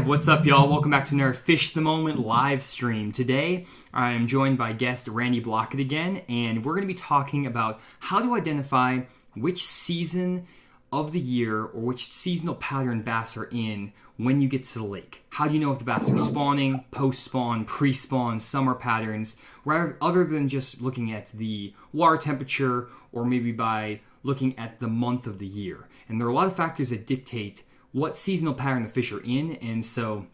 What's up, y'all? Welcome back to another Fish the Moment live stream. Today, I am joined by guest Randy Blaukat again, and we're going to be talking about how to identify which season of the year or which seasonal pattern bass are in when you get to the lake. How do you know if the bass are spawning, post-spawn, pre-spawn, summer patterns, rather other than just looking at the water temperature or maybe by looking at the month of the year? And there are a lot of factors that dictate what seasonal pattern the fish are in, and so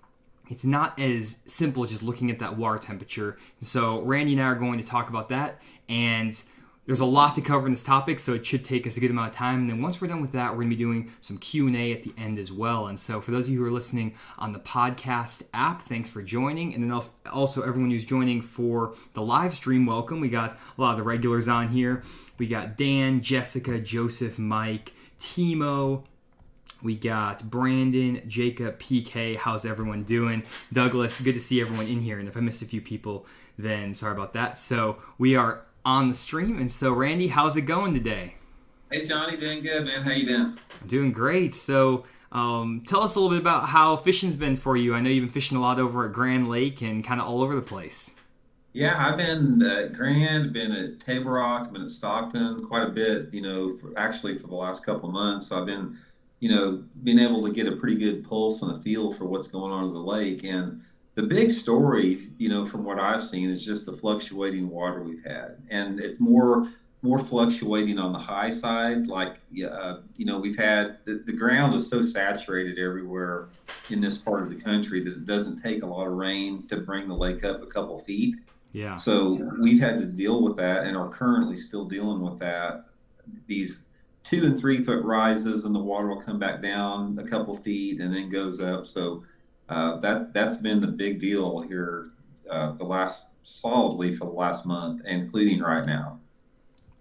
it's not as simple as just looking at that water temperature. So Randy and I are going to talk about that, and there's a lot to cover in this topic, so it should take us a good amount of time. And then once we're done with that, we're going to be doing some Q&A at the end as well. And so for those of you who are listening on the podcast app, thanks for joining. And then also everyone who's joining for the live stream, welcome. We got a lot of the regulars on here. We got Dan, Jessica, Joseph, Mike, Timo. We got Brandon, Jacob, PK. How's everyone doing? Douglas, good to see everyone in here. And if I missed a few people, then sorry about that. So we are on the stream. And so, Randy, how's it going today? Hey, Johnny, doing good, man. How you doing? I'm doing great. So tell us a little bit about how fishing's been for you. I know you've been fishing a lot over at Grand Lake and kind of all over the place. Yeah, I've been at Grand, been at Table Rock, been at Stockton quite a bit, for the last couple of months. So I've been being able to get a pretty good pulse and a feel for what's going on in the lake. And the big story, from what I've seen is just the fluctuating water we've had. And it's more fluctuating on the high side. We've had, the ground is so saturated everywhere in this part of the country that it doesn't take a lot of rain to bring the lake up a couple feet. Yeah. So we've had to deal with that and are currently still dealing with that. These 2 and 3 foot rises and the water will come back down a couple feet and then goes up. So that's been the big deal here solidly for the last month, including right now.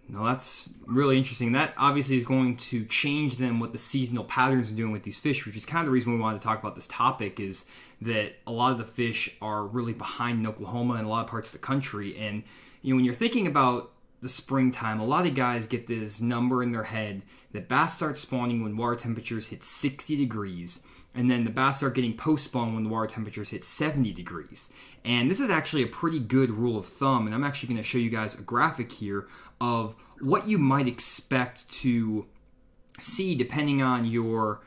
No, that's really interesting. That obviously is going to change then what the seasonal patterns are doing with these fish, which is kind of the reason we wanted to talk about this topic, is that a lot of the fish are really behind in Oklahoma and a lot of parts of the country. And when you're thinking about the springtime, a lot of guys get this number in their head that bass start spawning when water temperatures hit 60 degrees, and then the bass start getting post-spawn when the water temperatures hit 70 degrees. And this is actually a pretty good rule of thumb, and I'm actually going to show you guys a graphic here of what you might expect to see depending on your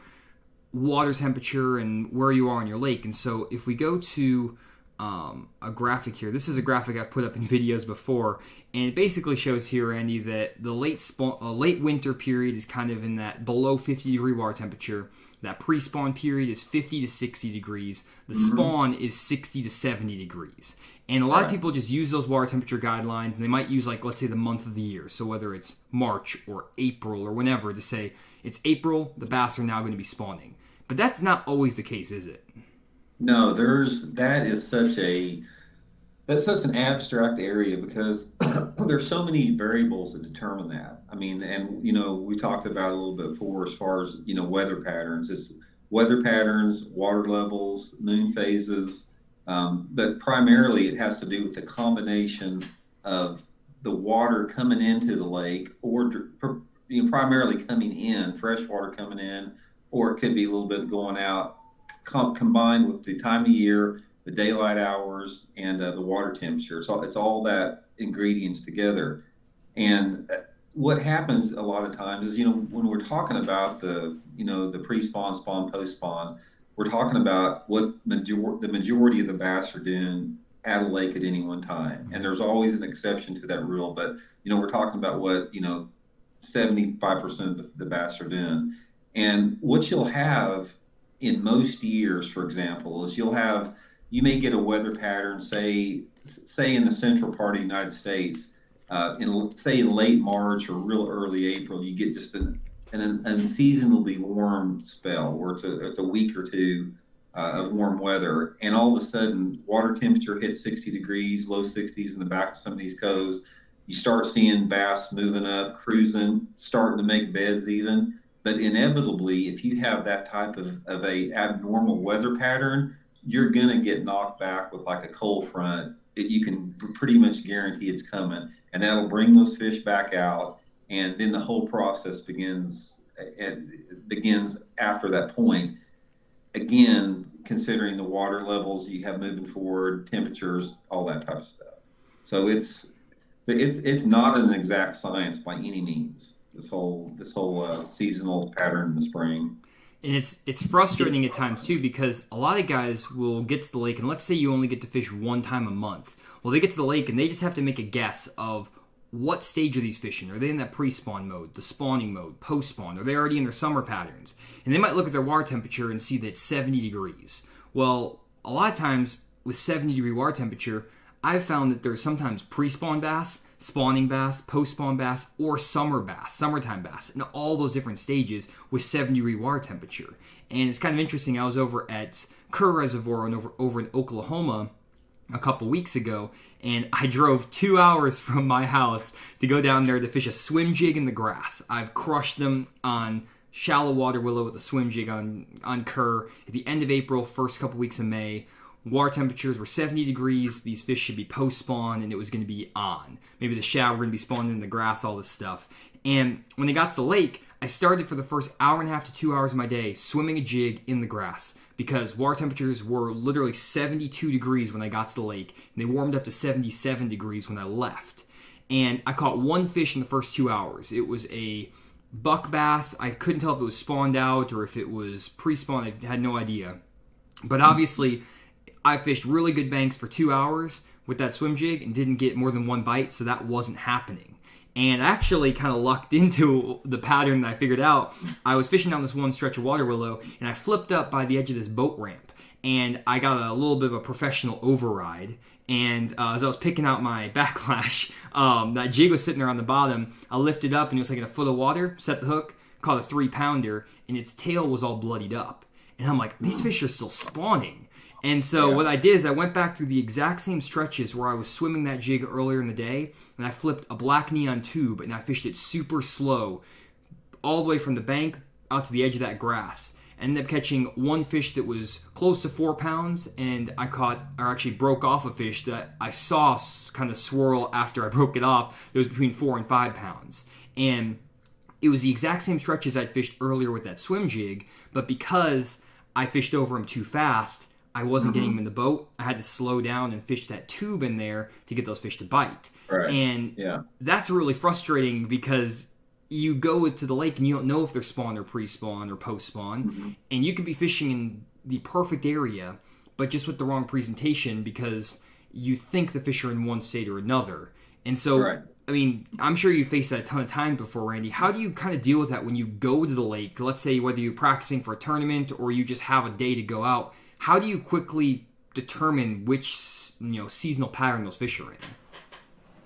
water temperature and where you are on your lake. And so if we go to a graphic here. This is a graphic I've put up in videos before, and it basically shows here, Andy, that the late winter period is kind of in that below 50 degree water temperature. That pre-spawn period is 50 to 60 degrees. The spawn is 60 to 70 degrees. And a lot of people just use those water temperature guidelines, and they might use, let's say, the month of the year. So whether it's March or April or whenever, to say, it's April, the bass are now going to be spawning. But that's not always the case, is it? No, that's such an abstract area because there's so many variables that determine that. I mean, and we talked about it a little bit before as far as weather patterns. It's weather patterns, water levels, moon phases, but primarily it has to do with the combination of the water coming into the lake, or primarily coming in, fresh water coming in, or it could be a little bit going out, combined with the time of year, the daylight hours, and the water temperature. So it's all that ingredients together. And what happens a lot of times is, when we're talking about the pre-spawn, spawn, post-spawn, we're talking about what the majority of the bass are doing at a lake at any one time. And there's always an exception to that rule, but we're talking about what 75% of the bass are doing. And what you'll have in most years, for example, is you may get a weather pattern, say in the central part of the United States, in late March or real early April, you get just an unseasonably warm spell where it's a week or two of warm weather, and all of a sudden water temperature hits 60 degrees, low 60s in the back of some of these coves. You start seeing bass moving up, cruising, starting to make beds even. But inevitably, if you have that type of a abnormal weather pattern, you're going to get knocked back with like a cold front. You can pretty much guarantee it's coming, and that'll bring those fish back out. And then the whole process begins after that point. again, considering the water levels you have moving forward, temperatures, all that type of stuff. So it's not an exact science by any means. This whole seasonal pattern in the spring. And it's frustrating at times too, because a lot of guys will get to the lake, and let's say you only get to fish one time a month. Well, they get to the lake and they just have to make a guess of what stage are these fish in. Are they in that pre-spawn mode, the spawning mode, post-spawn? Are they already in their summer patterns? And they might look at their water temperature and see that it's 70 degrees. Well, a lot of times with 70-degree water temperature, I've found that there's sometimes pre-spawn bass, spawning bass, post-spawn bass, or summer bass, summertime bass, and all those different stages with 70-degree water temperature. And it's kind of interesting. I was over at Kerr Reservoir over in Oklahoma a couple weeks ago, and I drove 2 hours from my house to go down there to fish a swim jig in the grass. I've crushed them on shallow water willow with a swim jig on Kerr at the end of April, first couple weeks of May. Water temperatures were 70 degrees. These fish should be post-spawn, and it was going to be on. Maybe the shad were going to be spawning in the grass, all this stuff. And when they got to the lake, I started for the first hour and a half to 2 hours of my day swimming a jig in the grass because water temperatures were literally 72 degrees when I got to the lake, and they warmed up to 77 degrees when I left. And I caught one fish in the first 2 hours. It was a buck bass. I couldn't tell if it was spawned out or if it was pre-spawned. I had no idea. But obviously, I fished really good banks for 2 hours with that swim jig and didn't get more than one bite, so that wasn't happening. And I actually kind of lucked into the pattern that I figured out. I was fishing down this one stretch of water willow, and I flipped up by the edge of this boat ramp, and I got a little bit of a professional override. And as I was picking out my backlash, that jig was sitting there on the bottom. I lifted up, and it was like in a foot of water, set the hook, caught a 3-pounder, and its tail was all bloodied up. And I'm like, these fish are still spawning. And so what I did is I went back through the exact same stretches where I was swimming that jig earlier in the day, and I flipped a black neon tube, and I fished it super slow, all the way from the bank out to the edge of that grass. I ended up catching one fish that was close to 4 pounds, and I actually broke off a fish that I saw kind of swirl after I broke it off. It was between 4 and 5 pounds. And it was the exact same stretches I'd fished earlier with that swim jig, but because I fished over them too fast, I wasn't getting them in the boat. I had to slow down and fish that tube in there to get those fish to bite. Right. And that's really frustrating because you go to the lake and you don't know if they're spawn or pre-spawn or post-spawn. And you could be fishing in the perfect area, but just with the wrong presentation because you think the fish are in one state or another. And so, I mean, I'm sure you faced that a ton of times before, Randy. How do you kind of deal with that when you go to the lake? Let's say whether you're practicing for a tournament or you just have a day to go out. How do you quickly determine which seasonal pattern those fish are in?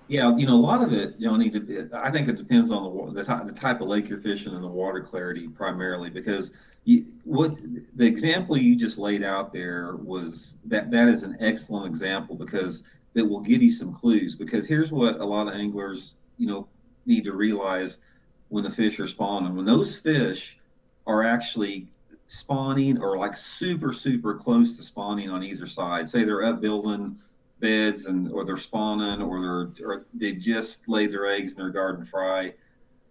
Yeah, a lot of it, Johnny, I think it depends on the type of lake you're fishing and the water clarity primarily, because what the example you just laid out there was that is an excellent example because it will give you some clues. Because here's what a lot of anglers, need to realize when the fish are spawning. When those fish are actually spawning or like super, super close to spawning on either side, say they're up building beds or they're spawning or they just laid their eggs in their garden fry,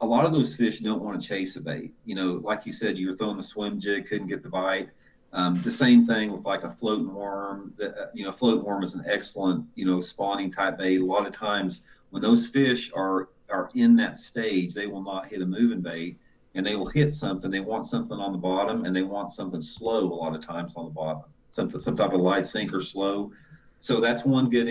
a lot of those fish don't want to chase a bait. Like you said, you were throwing the swim jig, couldn't get the bite. The same thing with like a floating worm. Floating worm is an excellent, spawning type bait. A lot of times when those fish are in that stage, they will not hit a moving bait and they will hit something. They want something on the bottom and they want something slow a lot of times on the bottom, some type of light sink or slow. So that's one good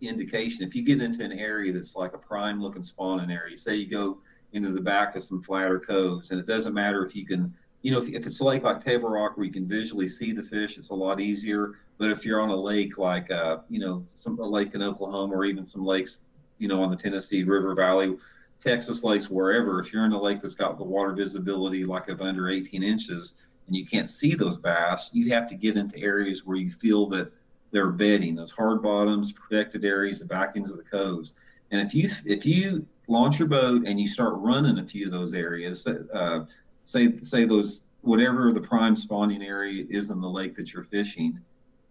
indication. If you get into an area that's like a prime looking spawning area, say you go into the back of some flatter coves, and it doesn't matter if you can, if it's a lake like Table Rock where you can visually see the fish, it's a lot easier. But if you're on a lake like, a lake in Oklahoma or even some lakes, on the Tennessee River Valley, Texas lakes, wherever, if you're in a lake that's got the water visibility like of under 18 inches and you can't see those bass, you have to get into areas where you feel that they're bedding, those hard bottoms, protected areas, the back ends of the coves. And if you launch your boat and you start running a few of those areas, say those, whatever the prime spawning area is in the lake that you're fishing,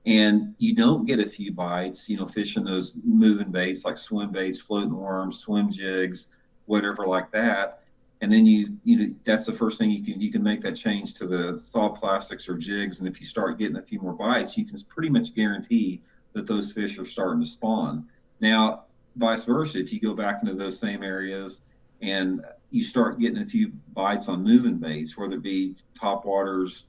and you don't get a few bites, fishing those moving baits like swim baits, floating worms, swim jigs, whatever like that, and then that's the first thing you can make that change to the soft plastics or jigs, and if you start getting a few more bites, you can pretty much guarantee that those fish are starting to spawn. Now, vice versa, if you go back into those same areas and you start getting a few bites on moving baits, whether it be top waters,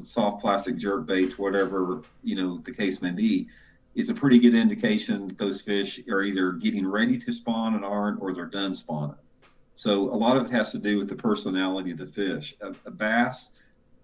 soft plastic jerk baits, whatever, the case may be, it's a pretty good indication that those fish are either getting ready to spawn and aren't, or they're done spawning. So a lot of it has to do with the personality of the fish. A bass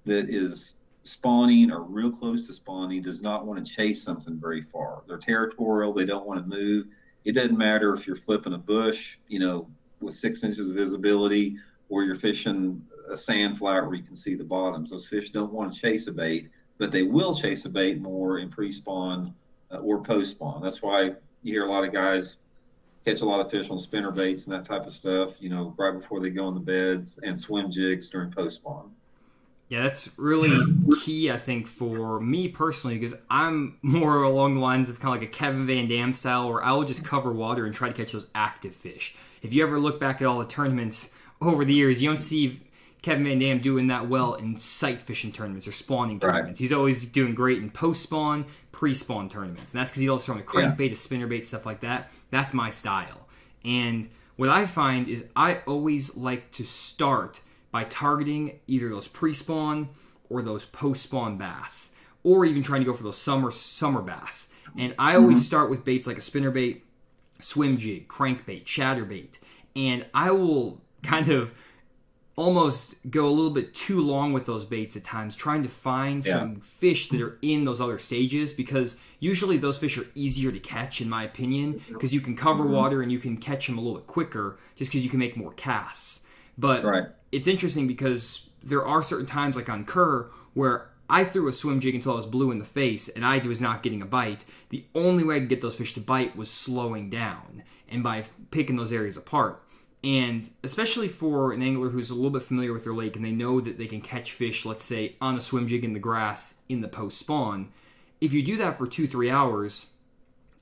that is spawning or real close to spawning does not want to chase something very far. They're territorial. They don't want to move. It doesn't matter if you're flipping a bush, with 6 inches of visibility, or you're fishing a sand flat where you can see the bottoms. Those fish don't want to chase a bait, but they will chase a bait more in pre-spawn or post-spawn. That's why you hear a lot of guys catch a lot of fish on spinner baits and that type of stuff, right before they go in the beds, and swim jigs during post-spawn. Yeah, that's really key, I think, for me personally, because I'm more along the lines of kind of like a Kevin Van Dam style, where I will just cover water and try to catch those active fish. If you ever look back at all the tournaments over the years, you don't see Kevin Van Dam doing that well in sight fishing tournaments or spawning tournaments. Right. He's always doing great in post-spawn, pre-spawn tournaments. And that's because he loves throwing a crankbait, a spinnerbait, stuff like that. That's my style. And what I find is I always like to start by targeting either those pre-spawn or those post-spawn bass, or even trying to go for those summer bass. And I always start with baits like a spinnerbait, swim jig, crankbait, chatterbait. And I will kind of almost go a little bit too long with those baits at times, trying to find some fish that are in those other stages, because usually those fish are easier to catch, in my opinion, because you can cover water and you can catch them a little bit quicker just because you can make more casts. But it's interesting because there are certain times, like on Kerr, where I threw a swim jig until I was blue in the face and I was not getting a bite. The only way I could get those fish to bite was slowing down and by picking those areas apart. And especially for an angler who's a little bit familiar with their lake and they know that they can catch fish, let's say, on a swim jig in the grass in the post-spawn, if you do that for 2-3 hours,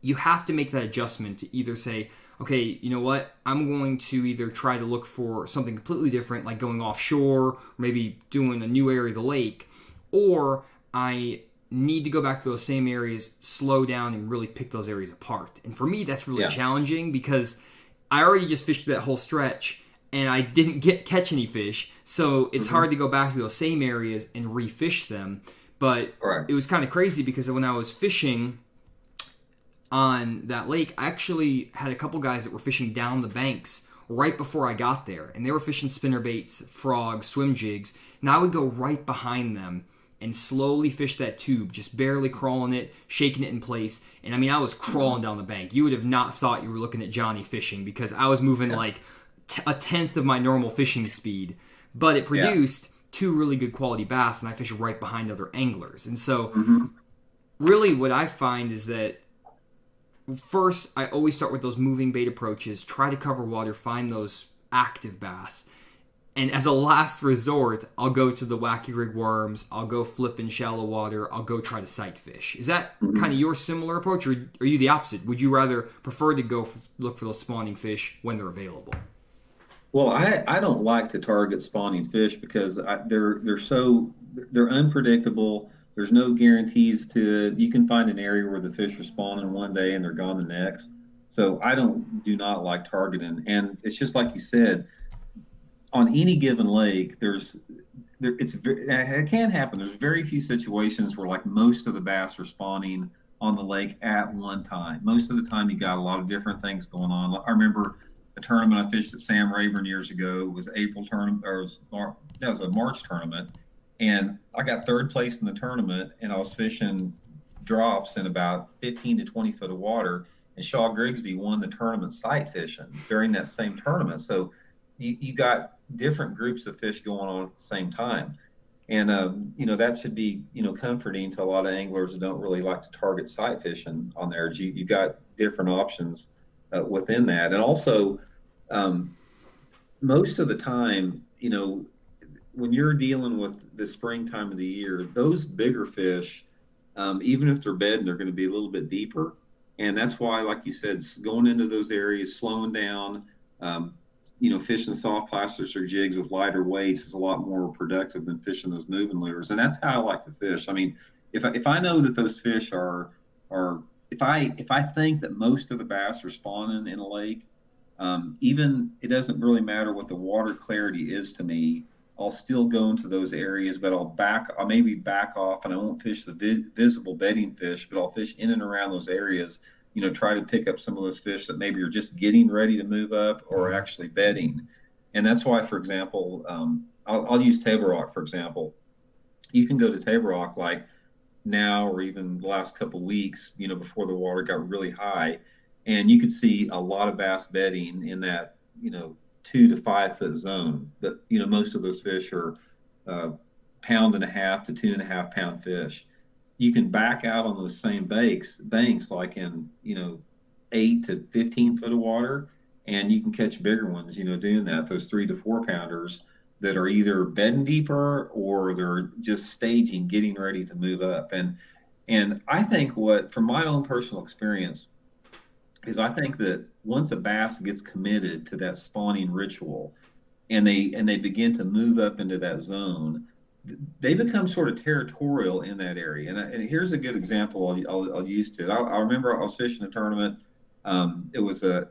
you have to make that adjustment to either say, okay, you know what, I'm going to either try to look for something completely different, like going offshore, or maybe doing a new area of the lake, or I need to go back to those same areas, slow down, and really pick those areas apart. And for me, that's really challenging because I already just fished that whole stretch, and I didn't catch any fish, so it's hard to go back to those same areas and refish them. But it was kind of crazy because when I was fishing on that lake, I actually had a couple guys that were fishing down the banks right before I got there, and they were fishing spinnerbaits, frogs, swim jigs, and I would go right behind them and slowly fish that tube, just barely crawling it, shaking it in place. And I mean, I was crawling down the bank. You would have not thought you were looking at Johnny fishing because I was moving like a tenth of my normal fishing speed. But it produced two really good quality bass, and I fished right behind other anglers. And so really what I find is that first, I always start with those moving bait approaches, try to cover water, find those active bass. And as a last resort, I'll go to the wacky rig worms, I'll go flip in shallow water, I'll go try to sight fish. Is that kind of your similar approach, or are you the opposite? Would you rather prefer to go look for those spawning fish when they're available? Well, I don't like to target spawning fish because they're unpredictable. There's no guarantees to you can find an area where the fish are spawning one day and they're gone the next. So I do not like targeting. And it's just like you said, on any given lake, it can happen. There's very few situations where like most of the bass are spawning on the lake at one time. Most of the time, you got a lot of different things going on. I remember a tournament I fished at Sam Rayburn years ago. It was April tournament, or it was a March tournament, and I got third place in the tournament, and I was fishing drops in about 15 to 20 foot of water, and Shaw Grigsby won the tournament sight fishing during that same tournament. So you got different groups of fish going on at the same time. And, that should be, comforting to a lot of anglers who don't really like to target sight fishing on there. You got different options within that. And also, most of the time, when you're dealing with the springtime of the year, those bigger fish, even if they're bedding, they're going to be a little bit deeper. And that's why, like you said, going into those areas, slowing down, fishing soft plastics or jigs with lighter weights is a lot more productive than fishing those moving lures. And that's how I like to fish. I mean, if I know that those fish are if I think that most of the bass are spawning in a lake, even it doesn't really matter what the water clarity is to me. I'll still go into those areas, but I'll maybe back off, and I won't fish the visible bedding fish, but I'll fish in and around those areas. Try to pick up some of those fish that maybe are just getting ready to move up or actually bedding. And that's why, for example, I'll use Table Rock for example. You can go to Table Rock like now or even the last couple of weeks, before the water got really high, and you could see a lot of bass bedding in that, 2 to 5 foot zone. But most of those fish are pound and a half to 2.5 pound fish. You can back out on those same banks like in 8 to 15 foot of water, and you can catch bigger ones. Doing that, those 3 to 4 pounders that are either bedding deeper or they're just staging, getting ready to move up. And I think from my own personal experience, is I think that once a bass gets committed to that spawning ritual, and they begin to move up into that zone, they become sort of territorial in that area. And here's a good example I'll use to it. I remember I was fishing a tournament. Was it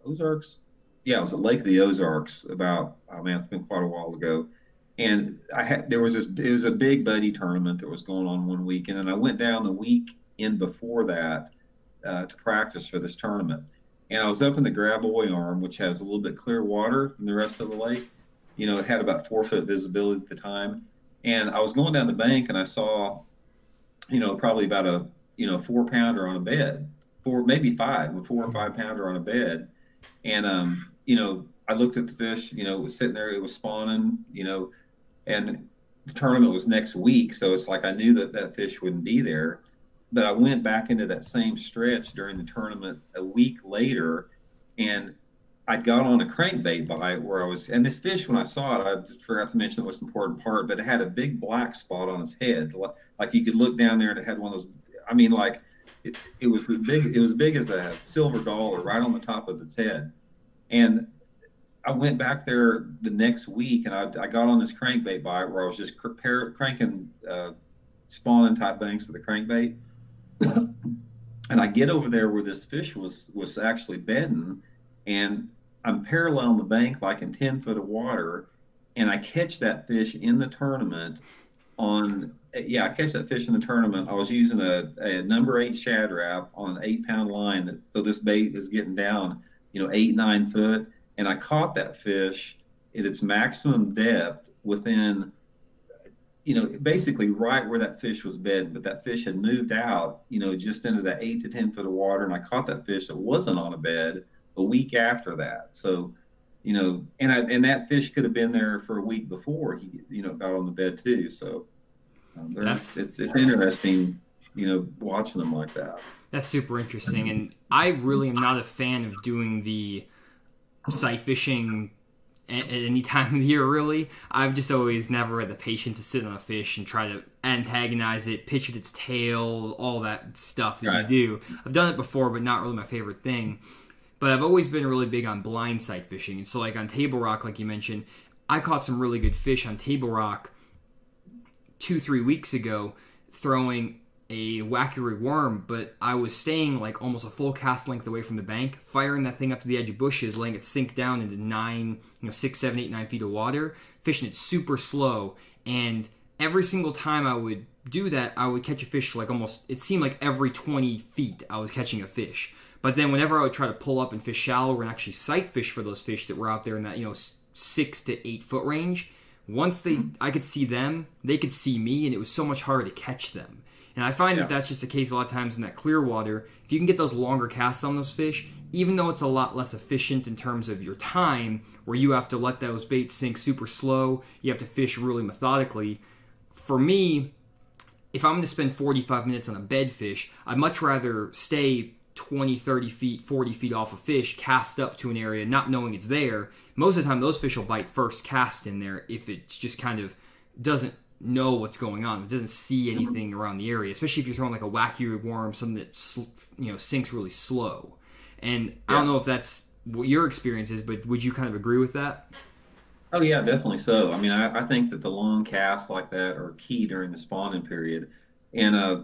Ozarks? Yeah, it was at Lake of the Ozarks about, oh man, it's been quite a while ago. And it was a big buddy tournament that was going on one weekend, and I went down the week in before that to practice for this tournament. And I was up in the Gravois arm, which has a little bit clear water than the rest of the lake. It had about 4 foot visibility at the time. And I was going down the bank, and I saw, probably about a 4 pounder on a bed, maybe 4 or 5 pounder on a bed. And, I looked at the fish, it was sitting there, it was spawning, and the tournament was next week. So it's like I knew that fish wouldn't be there. But I went back into that same stretch during the tournament a week later, and I'd got on a crankbait bite where I was, and this fish, when I saw it, I just forgot to mention the most important part, but it had a big black spot on its head. Like you could look down there and it had one of those, I mean, like it was as big as a silver dollar right on the top of its head. And I went back there the next week, and I got on this crankbait bite where I was just cranking spawning type banks with a crankbait. And I get over there where this fish was actually bedding, and I'm paralleling the bank like in 10 foot of water, and I catch that fish in the tournament I catch that fish in the tournament. I was using a number 8 Shad wrap on an 8 pound line. So this bait is getting down, 8-9 foot. And I caught that fish at its maximum depth within, basically right where that fish was bedded, but that fish had moved out, just into that 8 to 10 foot of water. And I caught that fish that wasn't on a bed a week after that. So, and that fish could have been there for a week before he, got on the bed too. So it's interesting, watching them like that. That's super interesting. And I really am not a fan of doing the sight fishing at any time of the year, really. I've just always never had the patience to sit on a fish and try to antagonize it, pitch at its tail, all that stuff that you do. I've done it before, but not really my favorite thing. But I've always been really big on blind sight fishing. And so like on Table Rock, like you mentioned, I caught some really good fish on Table Rock 2-3 weeks ago throwing a wacky worm, but I was staying like almost a full cast length away from the bank, firing that thing up to the edge of bushes, letting it sink down into 6, 7, 8, 9 feet of water, fishing it super slow. And every single time I would do that, I would catch a fish like almost, it seemed like every 20 feet I was catching a fish. But then whenever I would try to pull up and fish shallower and actually sight fish for those fish that were out there in that 6 to 8 foot range, once I could see them, they could see me, and it was so much harder to catch them. And I find that that's just the case a lot of times in that clear water. If you can get those longer casts on those fish, even though it's a lot less efficient in terms of your time, where you have to let those baits sink super slow, you have to fish really methodically. For me, if I'm going to spend 45 minutes on a bed fish, I'd much rather stay 20, 30 feet, 40 feet off a fish, cast up to an area, not knowing it's there. Most of the time, those fish will bite first cast in there if it's just kind of doesn't know what's going on. It doesn't see anything around the area, especially if you're throwing like a wacky worm, something that sinks really slow. And I don't know if that's what your experience is, but would you kind of agree with that? Oh yeah, definitely so. I mean, I think that the long casts like that are key during the spawning period, and a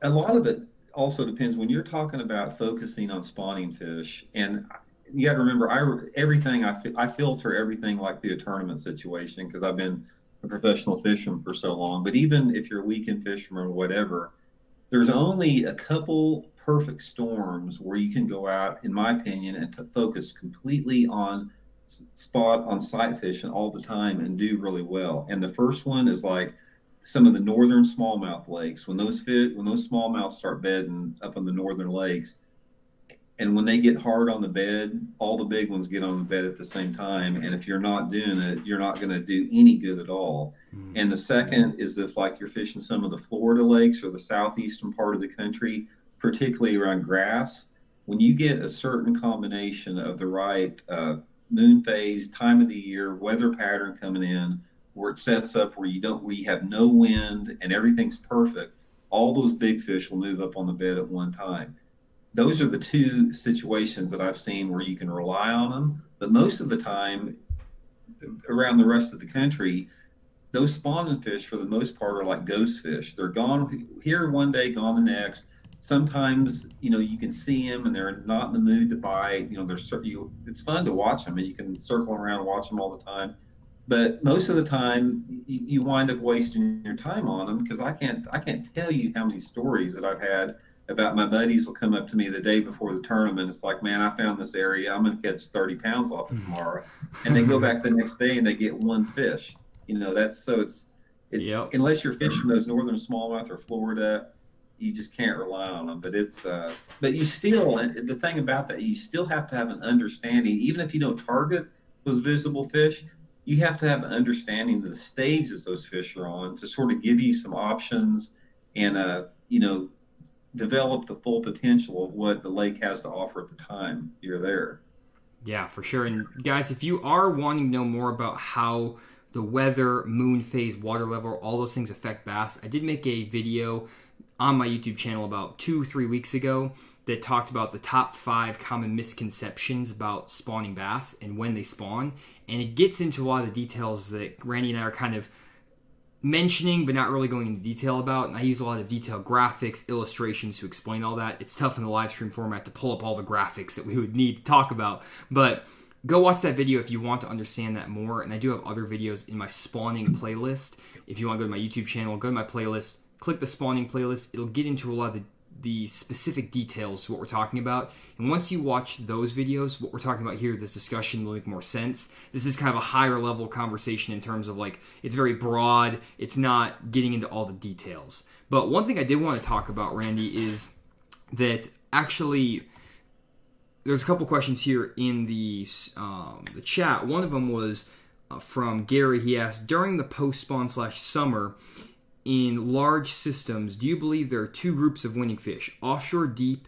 lot of it also depends when you're talking about focusing on spawning fish. And you got to remember, I filter everything like through a tournament situation because I've been a professional fisherman for so long. But even if you're a weekend fisherman or whatever, there's only a couple perfect storms where you can go out, in my opinion, and focus completely on spot on sight fishing all the time and do really well. And the first one is like some of the northern smallmouth lakes. When those smallmouths start bedding up on the northern lakes, and when they get hard on the bed, all the big ones get on the bed at the same time. And if you're not doing it, you're not going to do any good at all. Mm. And the second is if like you're fishing some of the Florida lakes or the southeastern part of the country, particularly around grass, when you get a certain combination of the right moon phase, time of the year, weather pattern coming in, where it sets up where you have no wind and everything's perfect, all those big fish will move up on the bed at one time. Those are the two situations that I've seen where you can rely on them. But most of the time, around the rest of the country, those spawning fish, for the most part, are like ghost fish. They're gone here one day, gone the next. Sometimes, you can see them and they're not in the mood to bite. It's fun to watch them and you can circle around and watch them all the time. But most of the time, you wind up wasting your time on them because I can't tell you how many stories that I've had about my buddies will come up to me the day before the tournament. It's like, man, I found this area. I'm going to catch 30 pounds off it tomorrow. And they go back the next day and they get one fish. It's Yep. unless you're fishing those northern smallmouth or Florida, you just can't rely on them. But you still, the thing about that, you still have to have an understanding, even if you don't target those visible fish, you have to have an understanding of the stages those fish are on to sort of give you some options and, develop the full potential of what the lake has to offer at the time you're there. Yeah, for sure. And guys, if you are wanting to know more about how the weather, moon phase, water level, all those things affect bass, I did make a video on my YouTube channel about 2-3 weeks ago that talked about the top 5 common misconceptions about spawning bass and when they spawn. And it gets into a lot of the details that Randy and I are kind of mentioning but not really going into detail about, and I use a lot of detailed graphics, illustrations to explain all that. It's tough in the live stream format to pull up all the graphics that we would need to talk about, but go watch that video if you want to understand that more. And I do have other videos in my spawning playlist. If you want to go to my YouTube channel, go to my playlist, click the spawning playlist. It'll get into a lot of the specific details to what we're talking about. And once you watch those videos, what we're talking about here, this discussion will make more sense. This is kind of a higher level conversation in terms of like, it's very broad. It's not getting into all the details. But one thing I did want to talk about, Randy, is that actually there's a couple questions here in the chat. One of them was from Gary. He asked, during the post-spawn/summer, in large systems, do you believe there are two groups of winning fish? Offshore deep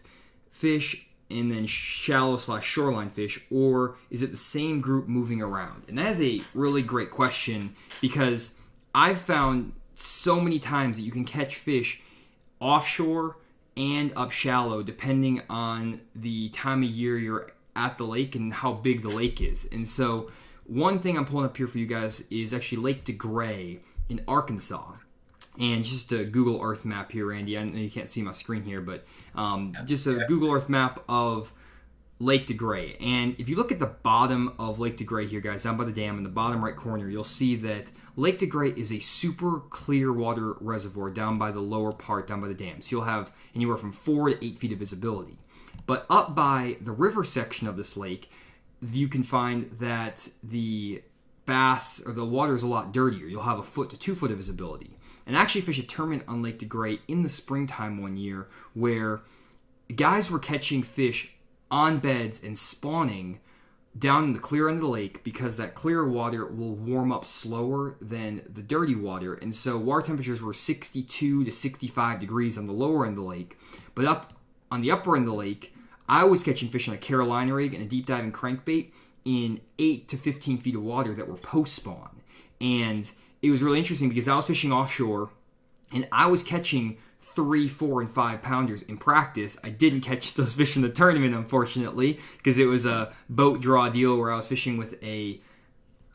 fish and then shallow/shoreline fish, or is it the same group moving around? And that is a really great question because I've found so many times that you can catch fish offshore and up shallow depending on the time of year you're at the lake and how big the lake is. And so one thing I'm pulling up here for you guys is actually Lake DeGray in Arkansas. And just a Google Earth map here, Randy. I know you can't see my screen here, but just a Google Earth map of Lake DeGray. And if you look at the bottom of Lake DeGray here, guys, down by the dam in the bottom right corner, you'll see that Lake DeGray is a super clear water reservoir down by the lower part, down by the dam. So you'll have anywhere from 4 to 8 feet of visibility. But up by the river section of this lake, you can find that the bass or the water is a lot dirtier. You'll have 1 foot to 2 foot of visibility. And I actually fished a tournament on Lake DeGray in the springtime one year where guys were catching fish on beds and spawning down in the clear end of the lake because that clear water will warm up slower than the dirty water. And so water temperatures were 62 to 65 degrees on the lower end of the lake. But up on the upper end of the lake, I was catching fish on a Carolina rig and a deep diving crankbait in 8 to 15 feet of water that were post-spawn. And it was really interesting because I was fishing offshore and I was catching 3, 4, and 5 pounders in practice. I didn't catch those fish in the tournament, unfortunately, because it was a boat draw deal where I was fishing with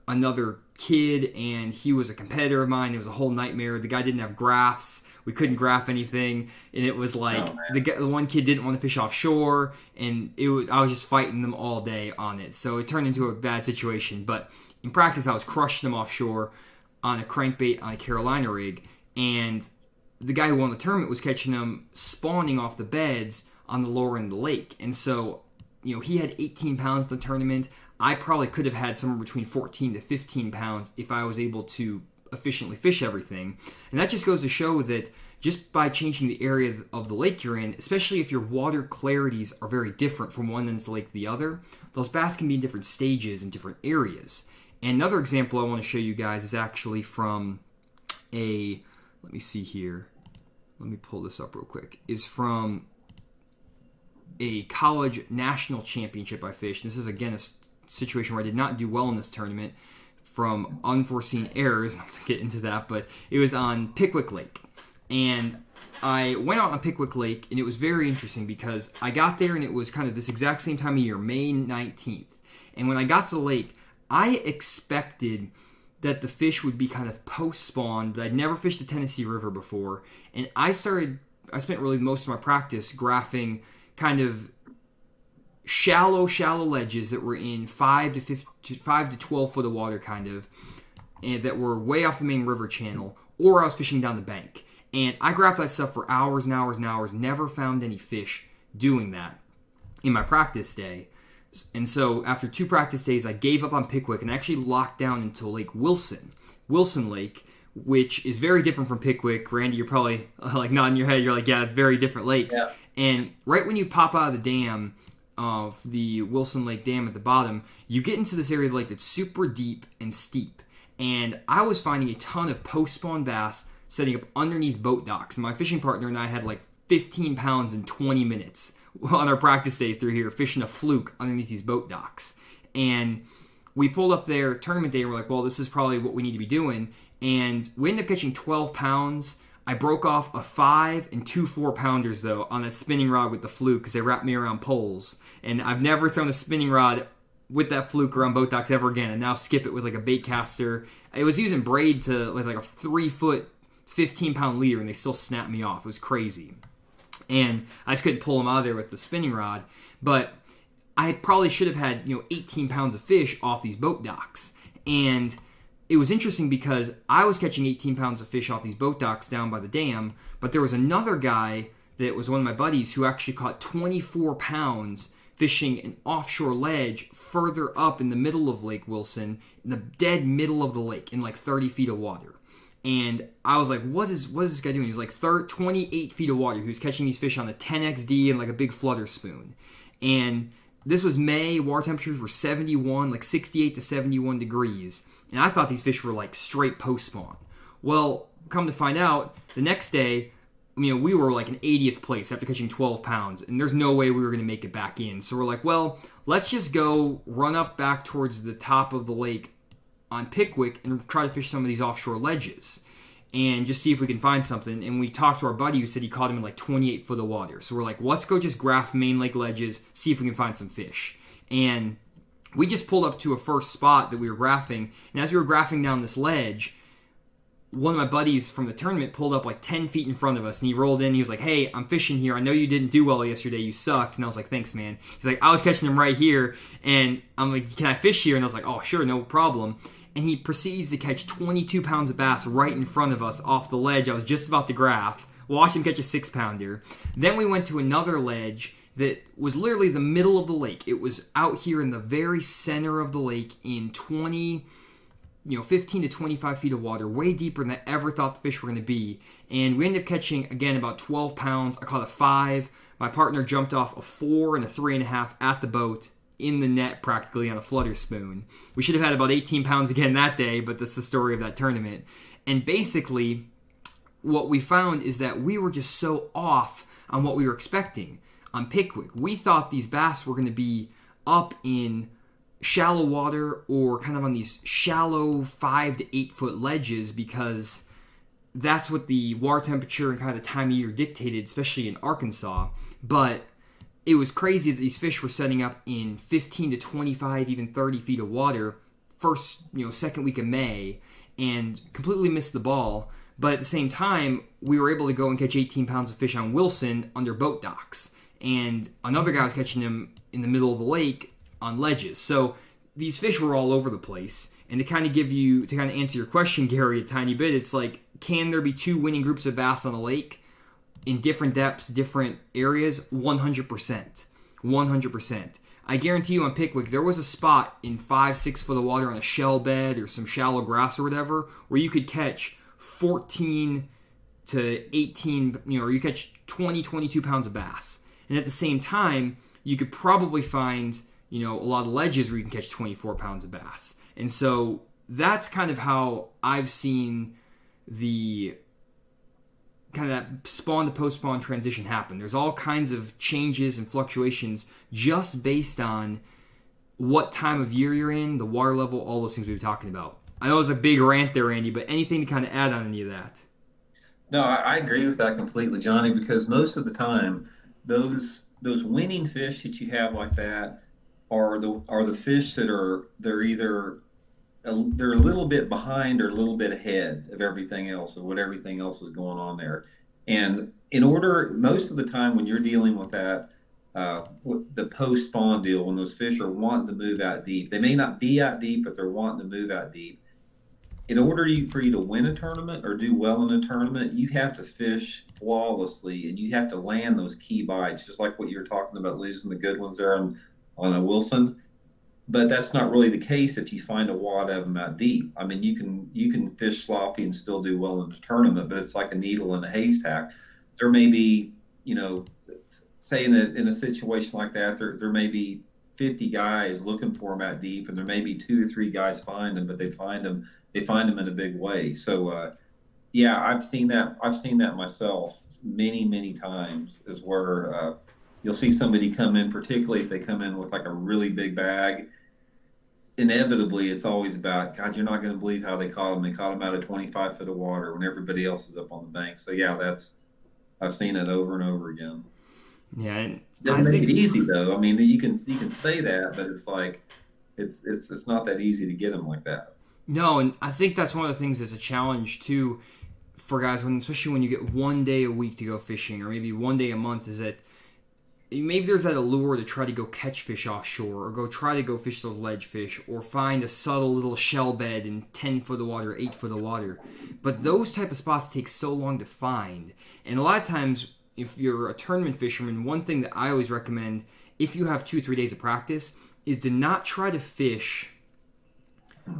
another kid, and he was a competitor of mine. It was a whole nightmare. The guy didn't have graphs. We couldn't graph anything, and it was like the one kid didn't want to fish offshore, and I was just fighting them all day on it. So it turned into a bad situation. But in practice, I was crushing them offshore on a crankbait on a Carolina rig, and the guy who won the tournament was catching them spawning off the beds on the lower end of the lake. And so, he had 18 pounds in the tournament. I probably could have had somewhere between 14 to 15 pounds if I was able to efficiently fish everything. And that just goes to show that just by changing the area of the lake you're in, especially if your water clarities are very different from one end of the lake to the other, those bass can be in different stages in different areas. And another example I want to show you guys is actually from let me see here. Let me pull this up real quick. Is from a college national championship I fished. This is, again, a situation where I did not do well in this tournament from unforeseen errors. Not to get into that, but it was on Pickwick Lake. And I went out on Pickwick Lake, and it was very interesting because I got there, and it was kind of this exact same time of year, May 19th. And when I got to the lake, I expected that the fish would be kind of post-spawn, but I'd never fished the Tennessee River before. And I spent really most of my practice graphing kind of shallow ledges that were in 5 to 12 foot of water kind of, and that were way off the main river channel, or I was fishing down the bank. And I graphed that stuff for hours and hours and hours, never found any fish doing that in my practice day. And so after 2 practice days, I gave up on Pickwick and actually locked down into Lake Wilson Lake, which is very different from Pickwick. Randy, you're probably like nodding your head. You're like, yeah, it's very different lakes. Yeah. And right when you pop out of the dam, of the Wilson Lake Dam at the bottom, you get into this area of the lake that's super deep and steep. And I was finding a ton of post-spawn bass setting up underneath boat docks. And my fishing partner and I had like 15 pounds in 20 minutes on our practice day through here, fishing a fluke underneath these boat docks. And we pulled up there tournament day, and we're like, well, this is probably what we need to be doing. And we ended up catching 12 pounds. I broke off a 5 and 2 4-pounders, though, on a spinning rod with the fluke because they wrapped me around poles. And I've never thrown a spinning rod with that fluke around boat docks ever again, and now skip it with like a bait caster. It was using braid to like a 3-foot, 15-pound leader, and they still snapped me off. It was crazy. And I just couldn't pull them out of there with the spinning rod. But I probably should have had 18 pounds of fish off these boat docks. And it was interesting because I was catching 18 pounds of fish off these boat docks down by the dam, but there was another guy that was one of my buddies who actually caught 24 pounds fishing an offshore ledge further up in the middle of Lake Wilson, in the dead middle of the lake, in like 30 feet of water. And I was like, what is this guy doing? He was like 28 feet of water. He was catching these fish on a 10XD and like a big flutter spoon. And this was May. Water temperatures were 71, like 68 to 71 degrees. And I thought these fish were like straight post-spawn. Well, come to find out, the next day, we were like in 80th place after catching 12 pounds. And there's no way we were going to make it back in. So we're like, well, let's just go run up back towards the top of the lake on Pickwick and try to fish some of these offshore ledges and just see if we can find something. And we talked to our buddy who said he caught him in like 28 foot of water. So we're like, let's go just graph main lake ledges, see if we can find some fish. And we just pulled up to a first spot that we were graphing. And as we were graphing down this ledge, one of my buddies from the tournament pulled up like 10 feet in front of us, and he rolled in. He was like, hey, I'm fishing here. I know you didn't do well yesterday. You sucked. And I was like, thanks, man. He's like, I was catching them right here. And I'm like, can I fish here? And I was like, oh, sure, no problem. And he proceeds to catch 22 pounds of bass right in front of us off the ledge I was just about to graph. Watched him catch a 6-pounder. Then we went to another ledge that was literally the middle of the lake. It was out here in the very center of the lake in 15 to 25 feet of water, way deeper than I ever thought the fish were going to be. And we ended up catching, again, about 12 pounds. I caught a 5. My partner jumped off a 4 and a 3.5 at the boat, in the net practically on a flutter spoon. We should have had about 18 pounds again that day, but that's the story of that tournament. And basically, what we found is that we were just so off on what we were expecting on Pickwick. We thought these bass were going to be up in shallow water or kind of on these shallow 5 to 8 foot ledges because that's what the water temperature and kind of the time of year dictated, especially in Arkansas. But it was crazy that these fish were setting up in 15 to 25, even 30 feet of water second week of May, and completely missed the ball. But at the same time, we were able to go and catch 18 pounds of fish on Wilson under boat docks. And another guy was catching them in the middle of the lake on ledges. So these fish were all over the place. And to kind of answer your question, Gary, a tiny bit, it's like, can there be two winning groups of bass on a lake in different depths, different areas? 100%. 100%. I guarantee you on Pickwick, there was a spot in 5-6 foot of water on a shell bed or some shallow grass or whatever where you could catch 14 to 18, or you catch 20, 22 pounds of bass. And at the same time, you could probably find, a lot of ledges where you can catch 24 pounds of bass. And so that's kind of how I've seen the kind of that spawn to post-spawn transition happen. There's all kinds of changes and fluctuations just based on what time of year you're in, the water level, all those things we were talking about. I know it was a big rant there, Andy, but anything to kind of add on any of that? No, I agree with that completely, Johnny, because most of the time, those winning fish that you have like that are the fish they're either they're a little bit behind or a little bit ahead of everything else, of what everything else is going on there. And most of the time when you're dealing with that, the post spawn deal, when those fish are wanting to move out deep, they may not be out deep, but they're wanting to move out deep. In order for you to win a tournament or do well in a tournament, you have to fish flawlessly and you have to land those key bites, just like what you were talking about, losing the good ones there on a Wilson. But that's not really the case if you find a wad of them out deep. I mean, you can fish sloppy and still do well in the tournament, but it's like a needle in a haystack. There may be, say in a situation like that, there may be 50 guys looking for them out deep, and there may be 2 or 3 guys find them, but they find them in a big way. So, yeah, I've seen that myself many times, is where you'll see somebody come in, particularly if they come in with like a really big bag. Inevitably, it's always about, God, you're not going to believe how they caught them. They caught them out of 25 foot of water when everybody else is up on the bank. So yeah, I've seen it over and over again. Yeah, and doesn't make it easy though. I mean, you can say that, but it's like it's not that easy to get them like that. No, and I think that's one of the things that's a challenge too for guys, especially when you get one day a week to go fishing, or maybe one day a month, is that maybe there's that allure to try to go catch fish offshore, or try to go fish those ledge fish, or find a subtle little shell bed in 10 foot of water, 8 foot of water. But those type of spots take so long to find. And a lot of times, if you're a tournament fisherman, one thing that I always recommend, if you have 2-3 days of practice, is to not try to fish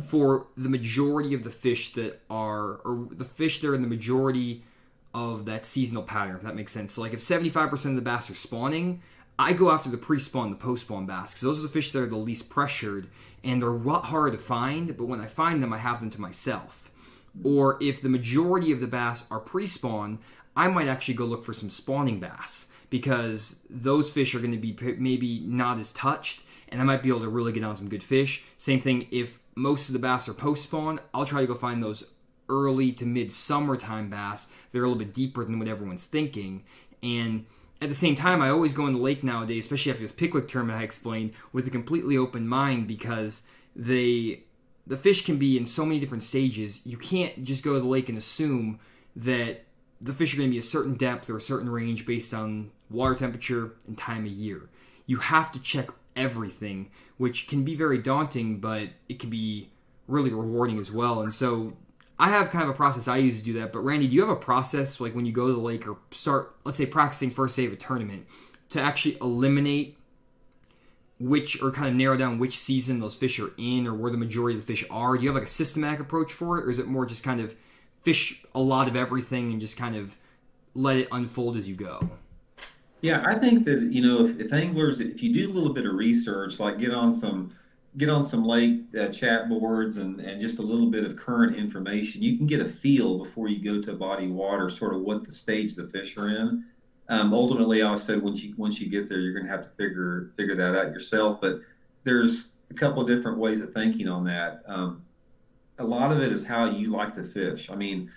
for the majority of the fish that are in the majority of that seasonal pattern, if that makes sense. So like if 75% of the bass are spawning, I go after the pre-spawn, the post-spawn bass, because those are the fish that are the least pressured, and they're a lot harder to find, but when I find them, I have them to myself. Or if the majority of the bass are pre-spawn, I might actually go look for some spawning bass, because those fish are going to be maybe not as touched, and I might be able to really get on some good fish. Same thing, if most of the bass are post-spawn, I'll try to go find those early to mid-summertime bass. They're a little bit deeper than what everyone's thinking. And at the same time, I always go in the lake nowadays, especially after this Pickwick tournament I explained, with a completely open mind, because the fish can be in so many different stages. You can't just go to the lake and assume that the fish are going to be a certain depth or a certain range based on water temperature and time of year. You have to check everything, which can be very daunting, but it can be really rewarding as well. And so I have kind of a process I use to do that. But Randy, do you have a process, like when you go to the lake or start, let's say, practicing first day of a tournament, to actually eliminate or kind of narrow down which season those fish are in, or where the majority of the fish are? Do you have like a systematic approach for it, or is it more just kind of fish a lot of everything and just kind of let it unfold as you go? Yeah, I think that, if anglers, if you do a little bit of research, like get on some lake chat boards and just a little bit of current information, you can get a feel before you go to a body of water, sort of what the stage the fish are in. Ultimately, I said once you get there, you're going to have to figure that out yourself. But there's a couple of different ways of thinking on that. A lot of it is how you like to fish. I mean,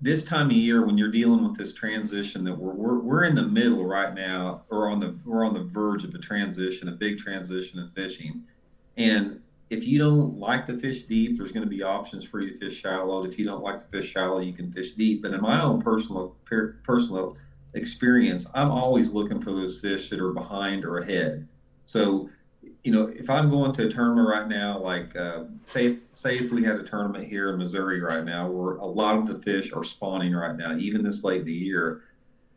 this time of year when you're dealing with this transition that we're in the middle right now, or we're on the verge of a transition, a big transition in fishing. And if you don't like to fish deep, there's going to be options for you to fish shallow. If you don't like to fish shallow, you can fish deep. But in my own personal experience, I'm always looking for those fish that are behind or ahead. So, if I'm going to a tournament right now, like say if we had a tournament here in Missouri right now, where a lot of the fish are spawning right now, even this late in the year,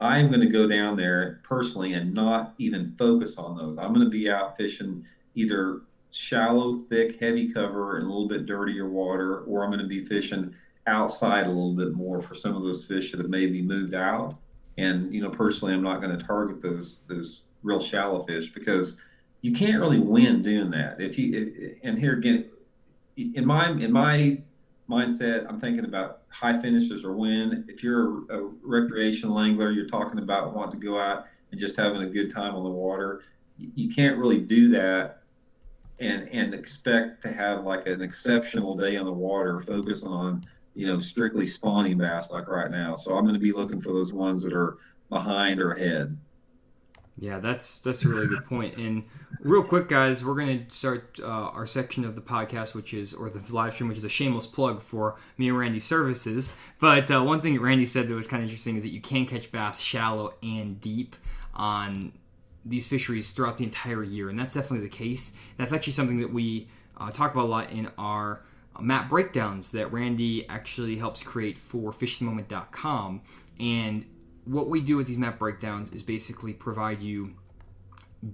I'm going to go down there personally and not even focus on those. I'm going to be out fishing either shallow, thick, heavy cover and a little bit dirtier water, or I'm going to be fishing outside a little bit more for some of those fish that have maybe moved out. And personally, I'm not going to target those real shallow fish because you can't really win doing that. And here again, in my mindset, I'm thinking about high finishes or win. If you're a recreational angler, you're talking about wanting to go out and just having a good time on the water. You can't really do that and expect to have like an exceptional day on the water, focusing on strictly spawning bass like right now. So I'm going to be looking for those ones that are behind or ahead. Yeah, that's a really good point. And real quick, guys, we're going to start our section of the podcast, or the live stream, which is a shameless plug for me and Randy's services. But one thing Randy said that was kind of interesting is that you can catch bass shallow and deep on these fisheries throughout the entire year, and that's definitely the case. That's actually something that we talk about a lot in our map breakdowns that Randy actually helps create for fishthemoment.com. And what we do with these map breakdowns is basically provide you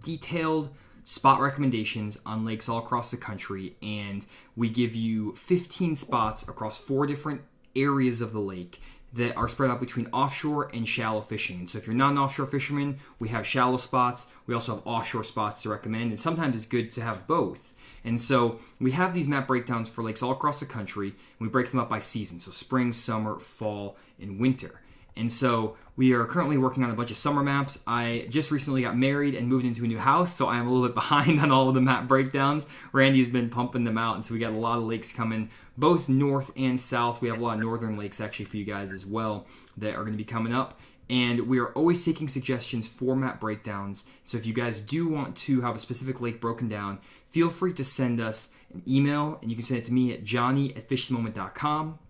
detailed spot recommendations on lakes all across the country, and we give you 15 spots across 4 different areas of the lake that are spread out between offshore and shallow fishing. And so if you're not an offshore fisherman, we have shallow spots. We also have offshore spots to recommend, and sometimes it's good to have both. And so we have these map breakdowns for lakes all across the country, and we break them up by season, so spring, summer, fall, and winter. And so we are currently working on a bunch of summer maps. I just recently got married and moved into a new house, so I am a little bit behind on all of the map breakdowns. Randy's been pumping them out, and so we got a lot of lakes coming, both north and south. We have a lot of northern lakes actually for you guys as well that are going to be coming up. And we are always taking suggestions for map breakdowns. So if you guys do want to have a specific lake broken down, feel free to send us an email, and you can send it to me at johnny@fishthemoment.com.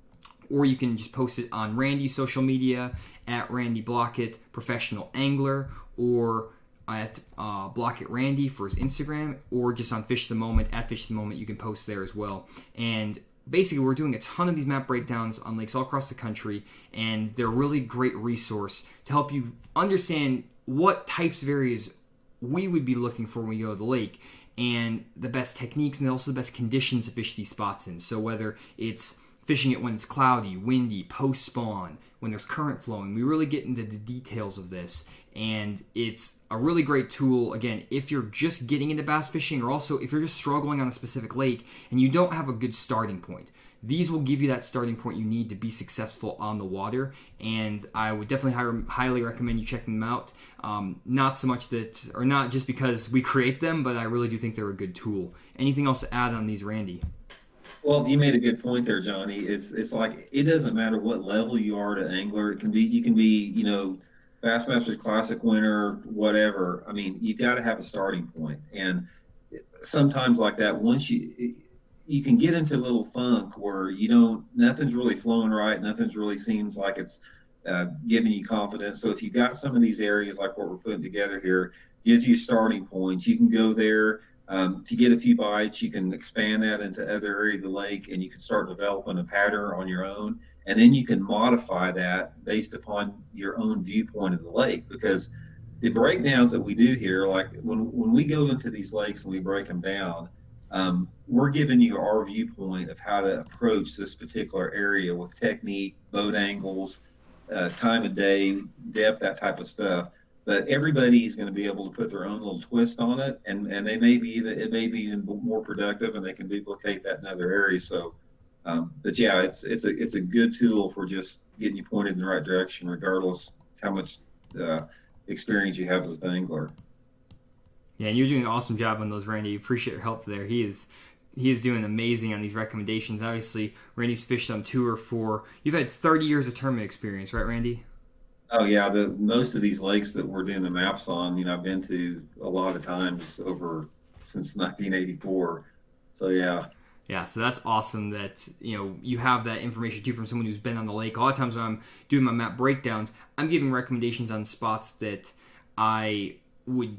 Or you can just post it on Randy's social media at Randy Blaukat Professional Angler, or at Blaukat Randy for his Instagram, or just on Fish the Moment at Fish the Moment. You can post there as well. And basically, we're doing a ton of these map breakdowns on lakes all across the country, and they're a really great resource to help you understand what types of areas we would be looking for when we go to the lake, and the best techniques and also the best conditions to fish these spots in. So whether it's fishing it when it's cloudy, windy, post-spawn, when there's current flowing. We really get into the details of this, and it's a really great tool, again, if you're just getting into bass fishing, or also if you're just struggling on a specific lake and you don't have a good starting point. These will give you that starting point you need to be successful on the water, and I would definitely highly recommend you checking them out. Not so much that, or not just because we create them, but I really do think they're a good tool. Anything else to add on these, Randy? Well, you made a good point there, Johnny. It's like it doesn't matter what level you are to angler. You can be, Bassmasters Classic winner, whatever. I mean, you got to have a starting point. And sometimes like that, once you can get into a little funk where nothing's really flowing right, nothing's really seems like it's giving you confidence. So if you got some of these areas like what we're putting together here, gives you starting points. You can go there. If you get a few bites, you can expand that into other areas of the lake, and you can start developing a pattern on your own. And then you can modify that based upon your own viewpoint of the lake. Because the breakdowns that we do here, like when we go into these lakes and we break them down, we're giving you our viewpoint of how to approach this particular area with technique, boat angles, time of day, depth, that type of stuff. But everybody's going to be able to put their own little twist on it, and it may be even more productive, and they can duplicate that in other areas. So, but yeah, it's a good tool for just getting you pointed in the right direction, regardless how much experience you have as an angler. Yeah, and you're doing an awesome job on those, Randy. Appreciate your help there. He is he is doing amazing on these recommendations. Obviously, Randy's fished on tour for, you've had 30 years of tournament experience, right, Randy? Oh yeah, the most of these lakes that we're doing the maps on, I've been to a lot of times over since 1984. So yeah, Yeah, so that's awesome that you have that information too from someone who's been on the lake. A lot of times when I'm doing my map breakdowns, I'm giving recommendations on spots that I would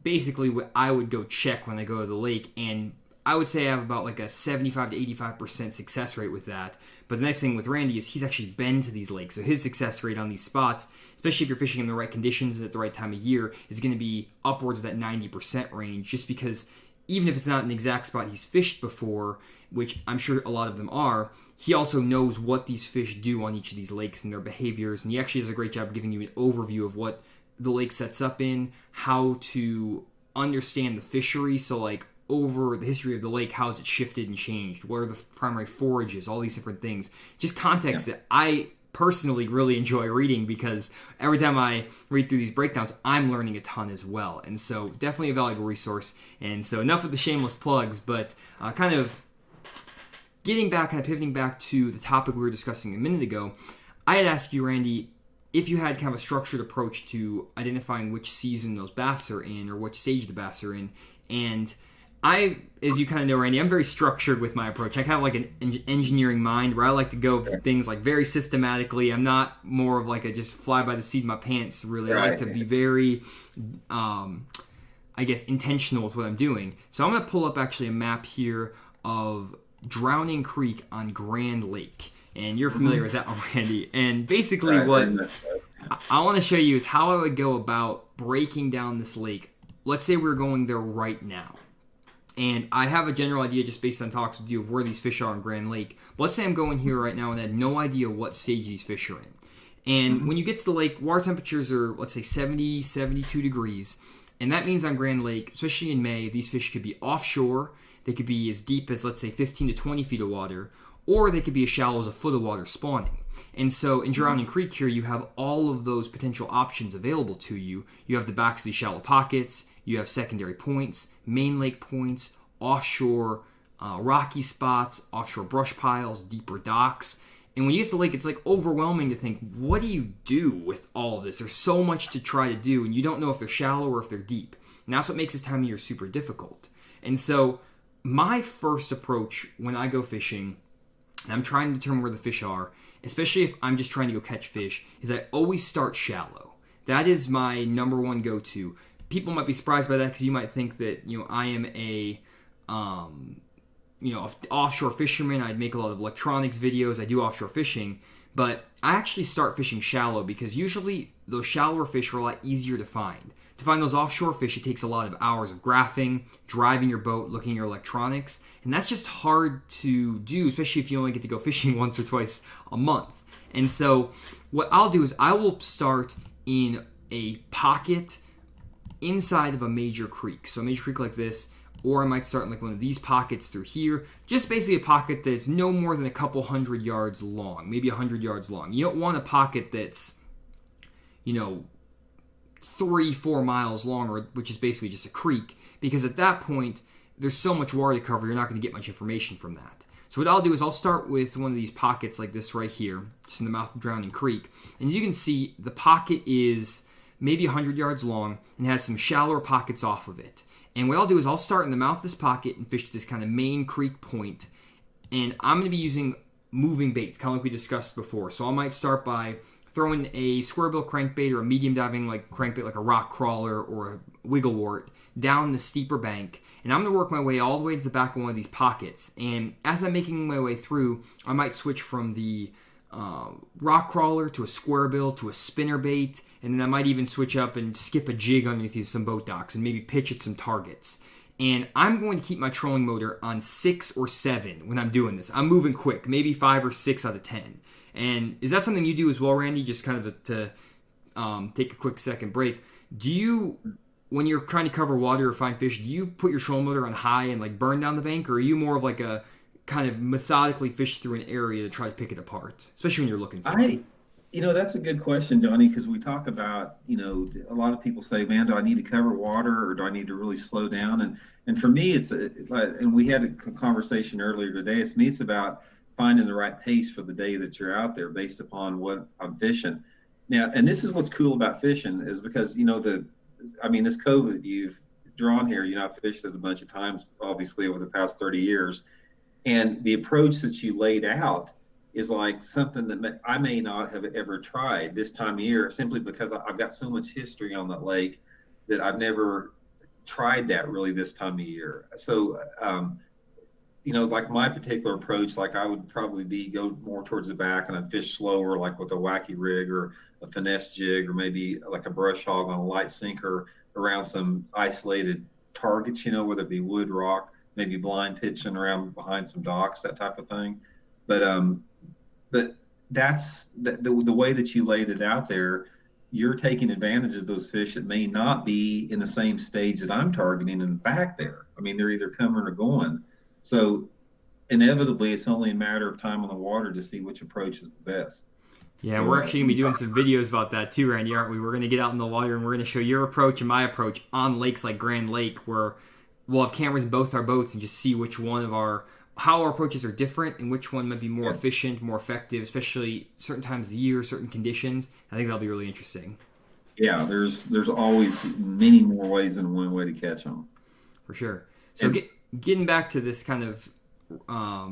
basically what I would go check when I go to the lake, and I would say I have about like a 75 to 85% success rate with that. But the nice thing with Randy is he's actually been to these lakes, so his success rate on these spots, especially if you're fishing in the right conditions at the right time of year, is going to be upwards of that 90% range, just because even if it's not an exact spot he's fished before, which I'm sure a lot of them are, he also knows what these fish do on each of these lakes and their behaviors, and he actually does a great job giving you an overview of what the lake sets up in, how to understand the fishery, so like over the history of the lake, how has it shifted and changed, what are the primary forages, all these different things. Just context that I personally really enjoy reading, because every time I read through these breakdowns, I'm learning a ton as well. And so definitely a valuable resource. And so enough of the shameless plugs, but kind of pivoting back to the topic we were discussing a minute ago, I had asked you, Randy, if you had kind of a structured approach to identifying which season those bass are in or which stage the bass are in. And I, as you kind of know, Randy, I'm very structured with my approach. I kind of like an engineering mind where I like to go for things like very systematically. I'm not more of like a just fly by the seat of my pants, really. I like to be very, intentional with what I'm doing. So I'm going to pull up actually a map here of Drowning Creek on Grand Lake. And you're familiar with that one, Randy. And basically what I want to show you is how I would go about breaking down this lake. Let's say we're going there right now. And I have a general idea just based on talks with you of where these fish are in Grand Lake. But let's say I'm going here right now and I had no idea what stage these fish are in. And when you get to the lake, water temperatures are, let's say, 70, 72 degrees. And that means on Grand Lake, especially in May, these fish could be offshore. They could be as deep as, let's say, 15 to 20 feet of water. Or they could be as shallow as a foot of water spawning. And so in Drowning Creek here, you have all of those potential options available to you. You have the backs of these shallow pockets. You have secondary points, main lake points, offshore rocky spots, offshore brush piles, deeper docks. And when you get to the lake, it's like overwhelming to think, what do you do with all of this? There's so much to try to do, and you don't know if they're shallow or if they're deep. And that's what makes this time of year super difficult. And so my first approach when I go fishing, and I'm trying to determine where the fish are, especially if I'm just trying to go catch fish, is I always start shallow. That is my number one go-to. People might be surprised by that because you might think that I am a offshore fisherman. I'd make a lot of electronics videos. I do offshore fishing, but I actually start fishing shallow because usually those shallower fish are a lot easier to find. To find those offshore fish, it takes a lot of hours of graphing, driving your boat, looking at your electronics, and that's just hard to do, especially if you only get to go fishing once or twice a month. And so what I'll do is I will start in a pocket inside of a major creek. So a major creek like this, or I might start in like one of these pockets through here. Just basically a pocket that's no more than a couple 100 yards long, maybe 100 yards long. You don't want a pocket that's, 3-4 miles long, which is basically just a creek, because at that point, there's so much water to cover, you're not going to get much information from that. So what I'll do is I'll start with one of these pockets like this right here, just in the mouth of Drowning Creek. And as you can see, the pocket is maybe 100 yards long and has some shallower pockets off of it. And what I'll do is I'll start in the mouth of this pocket and fish this kind of main creek point. And I'm going to be using moving baits, kind of like we discussed before. So I might start by throwing a square bill crankbait or a medium diving like crankbait like a rock crawler or a wigglewort down the steeper bank. And I'm going to work my way all the way to the back of one of these pockets. And as I'm making my way through, I might switch from the rock crawler to a square bill to a spinner bait, and then I might even switch up and skip a jig underneath some boat docks and maybe pitch at some targets. And I'm going to keep my trolling motor on 6 or 7 when I'm doing this. I'm moving quick, maybe 5 or 6 out of 10. And is that something you do as well, Randy? Just kind of to take a quick second break. Do you, when you're trying to cover water or find fish, do you put your trolling motor on high and like burn down the bank, or are you more of like a kind of methodically fish through an area to try to pick it apart, especially when you're looking for it? That's a good question, Johnny, because we talk about, a lot of people say, man, do I need to cover water or do I need to really slow down? And for me, and we had a conversation earlier today. It's me, it's about finding the right pace for the day that you're out there based upon what I'm fishing. Now, and this is what's cool about fishing is because, this cove that you've drawn here, I've fished it a bunch of times, obviously, over the past 30 years. And the approach that you laid out is like something that I may not have ever tried this time of year simply because I've got so much history on that lake that I've never tried that really this time of year. So, like my particular approach, like I would probably go more towards the back and I'd fish slower, like with a wacky rig or a finesse jig, or maybe like a brush hog on a light sinker around some isolated targets, whether it be wood, rock, maybe blind pitching around behind some docks, that type of thing. But but that's the way that you laid it out there. You're taking advantage of those fish that may not be in the same stage that I'm targeting in the back there. I mean, they're either coming or going. So inevitably, it's only a matter of time on the water to see which approach is the best. Yeah, So we're actually going to be doing some videos about that too, Randy, aren't we? We're going to get out in the water and we're going to show your approach and my approach on lakes like Grand Lake, where we'll have cameras in both our boats and just see which one of how our approaches are different and which one might be more efficient, more effective, especially certain times of the year, certain conditions. I think that'll be really interesting. Yeah, there's always many more ways than one way to catch them. For sure. So getting back to this kind of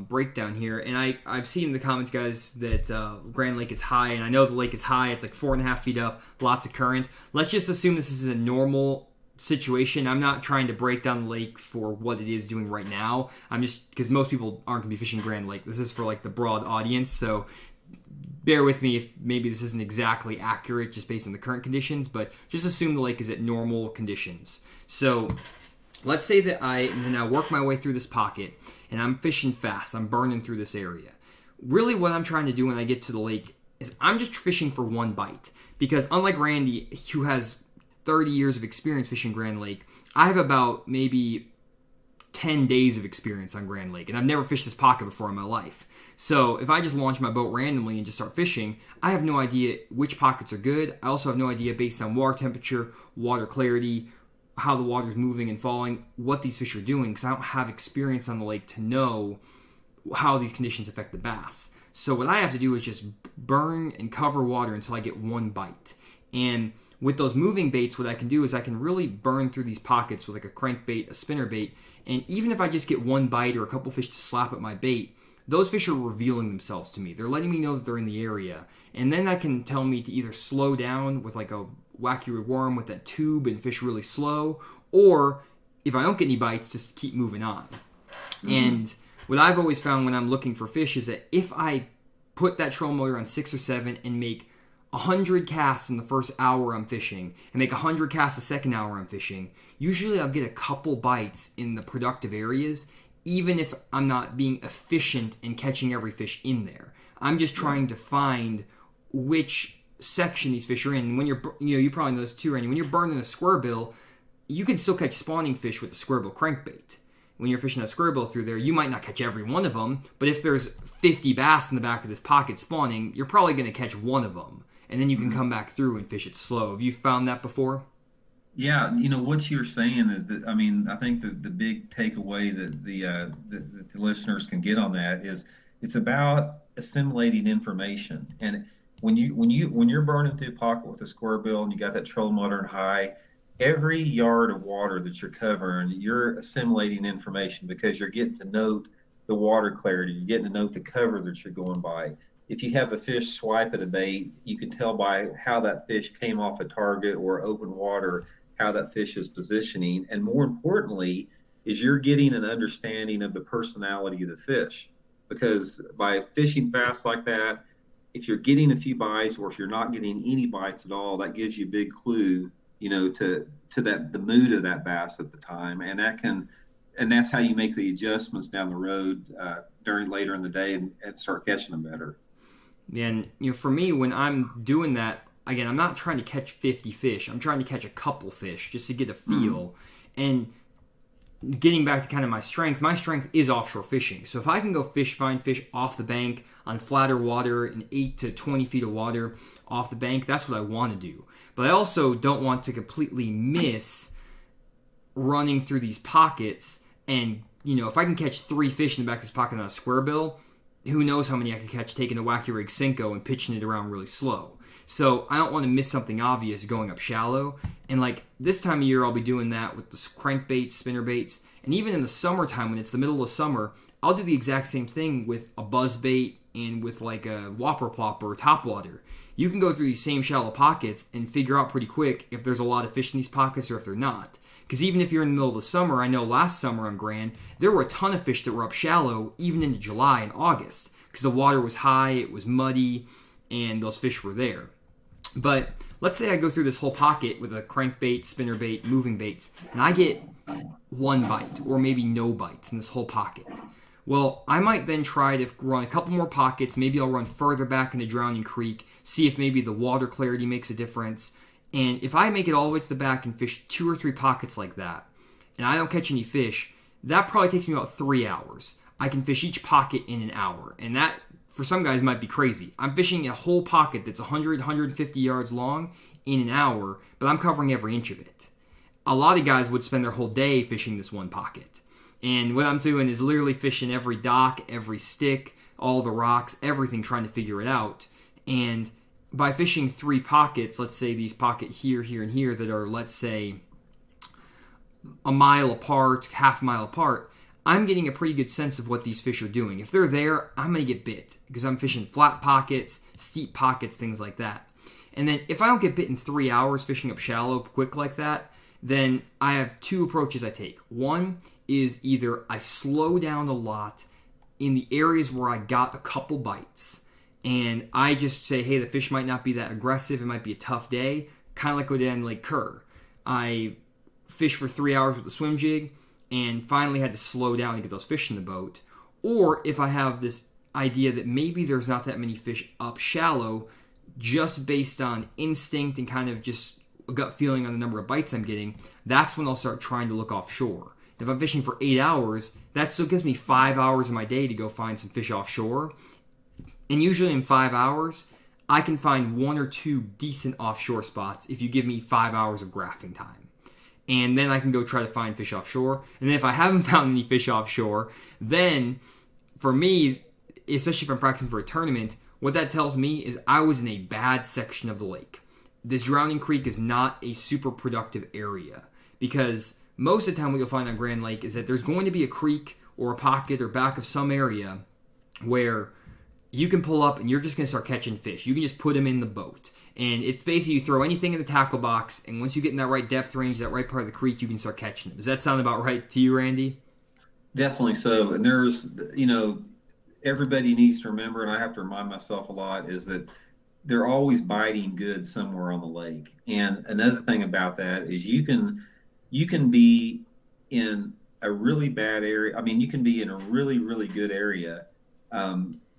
breakdown here, and I've seen in the comments, guys, that Grand Lake is high, and I know the lake is high. It's like 4.5 feet up, lots of current. Let's just assume this is a normal situation. I'm not trying to break down the lake for what it is doing right now. I'm just, because most people aren't going to be fishing Grand Lake. This is for like the broad audience, so bear with me if maybe this isn't exactly accurate just based on the current conditions, but just assume the lake is at normal conditions. So let's say that I now work my way through this pocket and I'm fishing fast. I'm burning through this area. Really what I'm trying to do when I get to the lake is I'm just fishing for one bite, because unlike Randy, who has 30 years of experience fishing Grand Lake, I have about maybe 10 days of experience on Grand Lake, and I've never fished this pocket before in my life. So if I just launch my boat randomly and just start fishing, I have no idea which pockets are good. I also have no idea, based on water temperature, water clarity, how the water is moving and falling, what these fish are doing, because I don't have experience on the lake to know how these conditions affect the bass. So what I have to do is just burn and cover water until I get one bite. And with those moving baits, what I can do is I can really burn through these pockets with like a crankbait, a spinnerbait, and even if I just get one bite or a couple fish to slap at my bait, those fish are revealing themselves to me. They're letting me know that they're in the area. And then that can tell me to either slow down with like a wacky worm with that tube and fish really slow, or if I don't get any bites, just keep moving on. Mm-hmm. And what I've always found when I'm looking for fish is that if I put that trolling motor on 6 or 7 and make 100 casts in the first hour I'm fishing and make 100 casts the second hour I'm fishing, usually I'll get a couple bites in the productive areas, even if I'm not being efficient in catching every fish in there. I'm just trying to find which section these fish are in. And when you probably know this too, Randy, when you're burning a square bill, you can still catch spawning fish with the square bill crankbait. When you're fishing that square bill through there, you might not catch every one of them, but if there's 50 bass in the back of this pocket spawning, you're probably going to catch one of them. And then you can come back through and fish it slow. Have you found that before? Yeah, what you're saying is that, I think that the big takeaway that the listeners can get on that is it's about assimilating information. And when you're burning through a pocket with a square bill and you got that trolling motor and high, every yard of water that you're covering, you're assimilating information because you're getting to note the water clarity, you're getting to note the cover that you're going by. If you have a fish swipe at a bait, you can tell by how that fish came off a target or open water how that fish is positioning. And more importantly, is you're getting an understanding of the personality of the fish. Because by fishing fast like that, if you're getting a few bites or if you're not getting any bites at all, that gives you a big clue, to that the mood of that bass at the time. And that's how you make the adjustments down the road during later in the day and start catching them better. And for me, when I'm doing that, again, I'm not trying to catch 50 fish. I'm trying to catch a couple fish just to get a feel. And getting back to kind of my strength is offshore fishing. So if I can go find fish off the bank on flatter water in 8 to 20 feet of water off the bank, that's what I want to do. But I also don't want to completely miss running through these pockets. And, if I can catch 3 fish in the back of this pocket on a square bill, who knows how many I could catch taking a wacky rig Cinco and pitching it around really slow. So I don't want to miss something obvious going up shallow. And like this time of year, I'll be doing that with the crankbaits, spinner baits. And even in the summertime, when it's the middle of summer, I'll do the exact same thing with a buzz bait and with like a whopper plopper or topwater. You can go through these same shallow pockets and figure out pretty quick if there's a lot of fish in these pockets or if they're not. Because even if you're in the middle of the summer, I know last summer on Grand, there were a ton of fish that were up shallow even into July and August. Because the water was high, it was muddy, and those fish were there. But let's say I go through this whole pocket with a crankbait, spinnerbait, moving baits, and I get 1 bite or maybe no bites in this whole pocket. Well, I might then try to run a couple more pockets. Maybe I'll run further back into Drowning Creek, see if maybe the water clarity makes a difference. And if I make it all the way to the back and fish 2 or 3 pockets like that, and I don't catch any fish, that probably takes me about 3 hours. I can fish each pocket in an hour, and that for some guys might be crazy. I'm fishing a whole pocket that's 100, 150 yards long in an hour, but I'm covering every inch of it. A lot of guys would spend their whole day fishing this one pocket. And what I'm doing is literally fishing every dock, every stick, all the rocks, everything, trying to figure it out. And by fishing 3 pockets, let's say these pocket here, here, and here that are, let's say, a mile apart, half a mile apart, I'm getting a pretty good sense of what these fish are doing. If they're there, I'm going to get bit because I'm fishing flat pockets, steep pockets, things like that. And then if I don't get bit in 3 hours fishing up shallow quick like that, then I have 2 approaches I take. One is either I slow down a lot in the areas where I got a couple bites, and I just say, hey, the fish might not be that aggressive, it might be a tough day, kind of like what I did in Lake Kerr. I fished for 3 hours with the swim jig, and finally had to slow down and get those fish in the boat. Or if I have this idea that maybe there's not that many fish up shallow, just based on instinct and kind of just a gut feeling on the number of bites I'm getting, that's when I'll start trying to look offshore. If I'm fishing for 8 hours, that still gives me 5 hours of my day to go find some fish offshore. And usually in 5 hours, I can find 1 or 2 decent offshore spots if you give me 5 hours of graphing time. And then I can go try to find fish offshore. And then if I haven't found any fish offshore, then for me, especially if I'm practicing for a tournament, what that tells me is I was in a bad section of the lake. This Drowning Creek is not a super productive area because most of the time what you'll find on Grand Lake is that there's going to be a creek or a pocket or back of some area where you can pull up and you're just going to start catching fish. You can just put them in the boat. And it's basically you throw anything in the tackle box, and once you get in that right depth range, that right part of the creek, you can start catching them. Does that sound about right to you, Randy? Definitely so. And there's, everybody needs to remember, and I have to remind myself a lot, is that they're always biting good somewhere on the lake. And another thing about that is you can be in a really bad area. I mean, you can be in a really, really good area.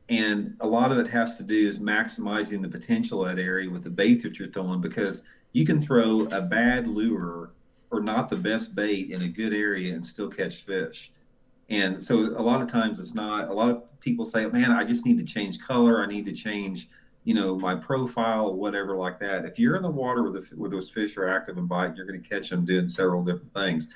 And a lot of it has to do is maximizing the potential of that area with the bait that you're throwing, because you can throw a bad lure or not the best bait in a good area and still catch fish. And so a lot of times it's not, a lot of people say, man, I just need to change color. I need to change, my profile or whatever like that. If you're in the water where those fish are active and biting, you're going to catch them doing several different things.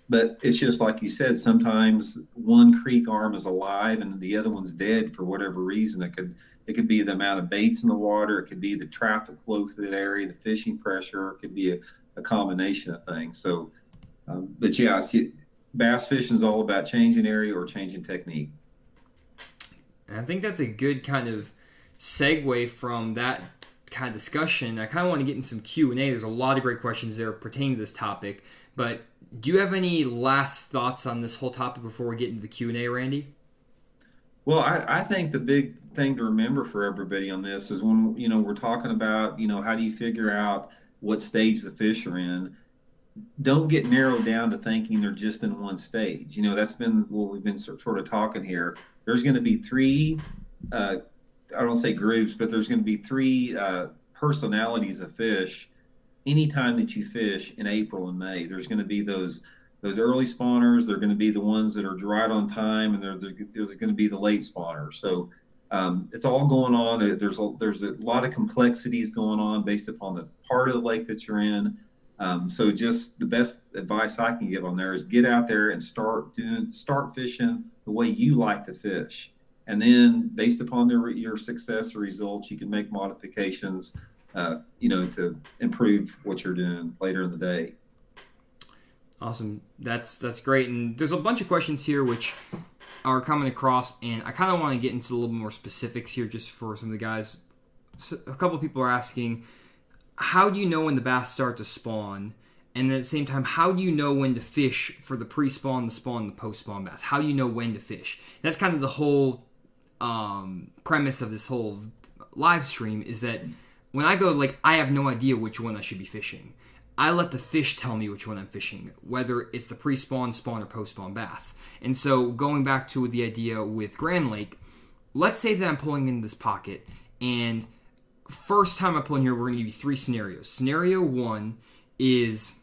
But it's just like you said, sometimes one creek arm is alive and the other one's dead for whatever reason. It could be the amount of baits in the water. It could be the traffic flow through that area, the fishing pressure. It could be a combination of things. So, but yeah, bass fishing is all about changing area or changing technique. And I think that's a good kind of segue from that kind of discussion. I kind of want to get in some Q&A. There's a lot of great questions there pertaining to this topic. But do you have any last thoughts on this whole topic before we get into the Q&A, Randy? Well, I think the big thing to remember for everybody on this is when, we're talking about, how do you figure out what stage the fish are in? Don't get narrowed down to thinking they're just in one stage. That's been what we've been sort of talking here. There's going to be 3, I don't say groups, but there's going to be 3 personalities of fish anytime that you fish in April and May. There's going to be those those early spawners, they're going to be the ones that are right on time, and there's going to be the late spawners. So it's all going on. There's a lot of complexities going on based upon the part of the lake that you're in. So just the best advice I can give on there is get out there and start fishing the way you like to fish. And then based upon your success or results, you can make modifications, to improve what you're doing later in the day. Awesome. That's great. And there's a bunch of questions here which are coming across, and I kind of want to get into a little more specifics here just for some of the guys. So a couple of people are asking, how do you know when the bass start to spawn? And then at the same time, how do you know when to fish for the pre-spawn, the spawn, the post-spawn bass? How do you know when to fish? That's kind of the whole premise of this whole live stream, is that when I go, I have no idea which one I should be fishing. I let the fish tell me which one I'm fishing, whether it's the pre-spawn, spawn, or post-spawn bass. And so going back to the idea with Grand Lake, let's say that I'm pulling in this pocket, and first time I pull in here, we're going to give you 3 scenarios. Scenario 1 is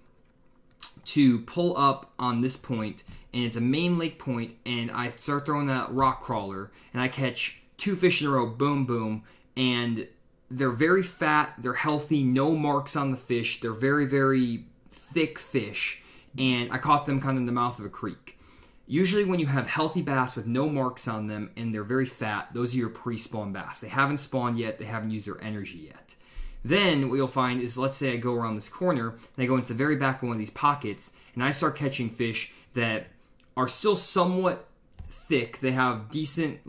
to pull up on this point, and it's a main lake point, and I start throwing that rock crawler, and I catch 2 fish in a row, boom, boom, and they're very fat, they're healthy, no marks on the fish, they're very, very thick fish, and I caught them kind of in the mouth of a creek. Usually when you have healthy bass with no marks on them and they're very fat, those are your pre-spawn bass. They haven't spawned yet, they haven't used their energy yet. Then what you'll find is, let's say I go around this corner, and I go into the very back of one of these pockets, and I start catching fish that are still somewhat thick, they have decent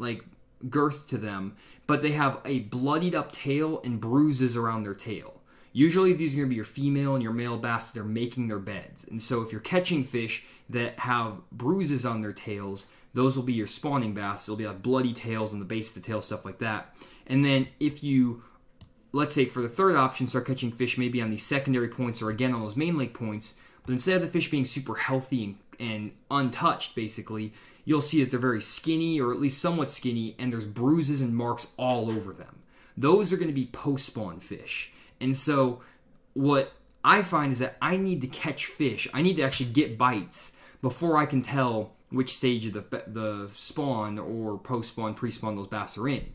girth to them, but they have a bloodied up tail and bruises around their tail. Usually these are going to be your female and your male bass that are making their beds. And so if you're catching fish that have bruises on their tails, those will be your spawning bass. They'll be like bloody tails on the base of the tail, stuff like that. And then if you, let's say for the third option, start catching fish maybe on these secondary points or again on those main lake points, but instead of the fish being super healthy and untouched basically, you'll see that they're very skinny, or at least somewhat skinny, and there's bruises and marks all over them. Those are going to be post-spawn fish. And so what I find is that I need to catch fish. I need to actually get bites before I can tell which stage of the spawn or post-spawn, pre-spawn those bass are in.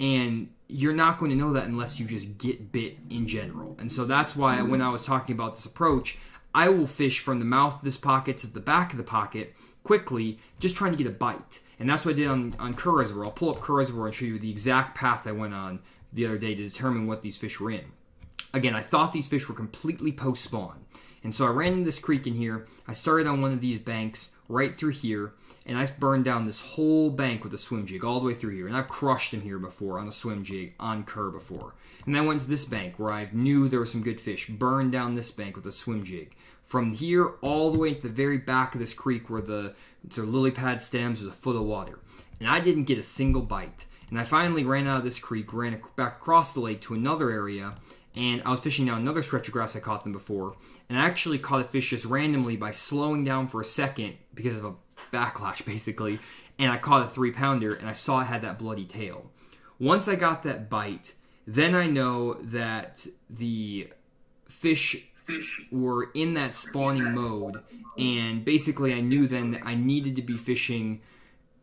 And you're not going to know that unless you just get bit in general. And so that's why when I was talking about this approach, I will fish from the mouth of this pocket to the back of the pocket quickly, just trying to get a bite. And that's what I did on Kerr Reservoir. I'll pull up Kerr Reservoir and show you the exact path I went on the other day to determine what these fish were in. Again, I thought these fish were completely post-spawn. And so I ran into this creek in here. I started on one of these banks right through here, and I burned down this whole bank with a swim jig all the way through here. And I've crushed them here before on a swim jig on Kerr before. And then I went to this bank where I knew there were some good fish. Burned down this bank with a swim jig. From here all the way to the very back of this creek where it's a lily pad stems, there's a foot of water. And I didn't get a single bite. And I finally ran out of this creek, ran back across the lake to another area, and I was fishing down another stretch of grass I caught them before. And I actually caught a fish just randomly by slowing down for a second because of a backlash basically. And I caught a 3-pounder, and I saw it had that bloody tail. Once I got that bite, then I know that the fish were in that spawning mode, and basically I knew then that I needed to be fishing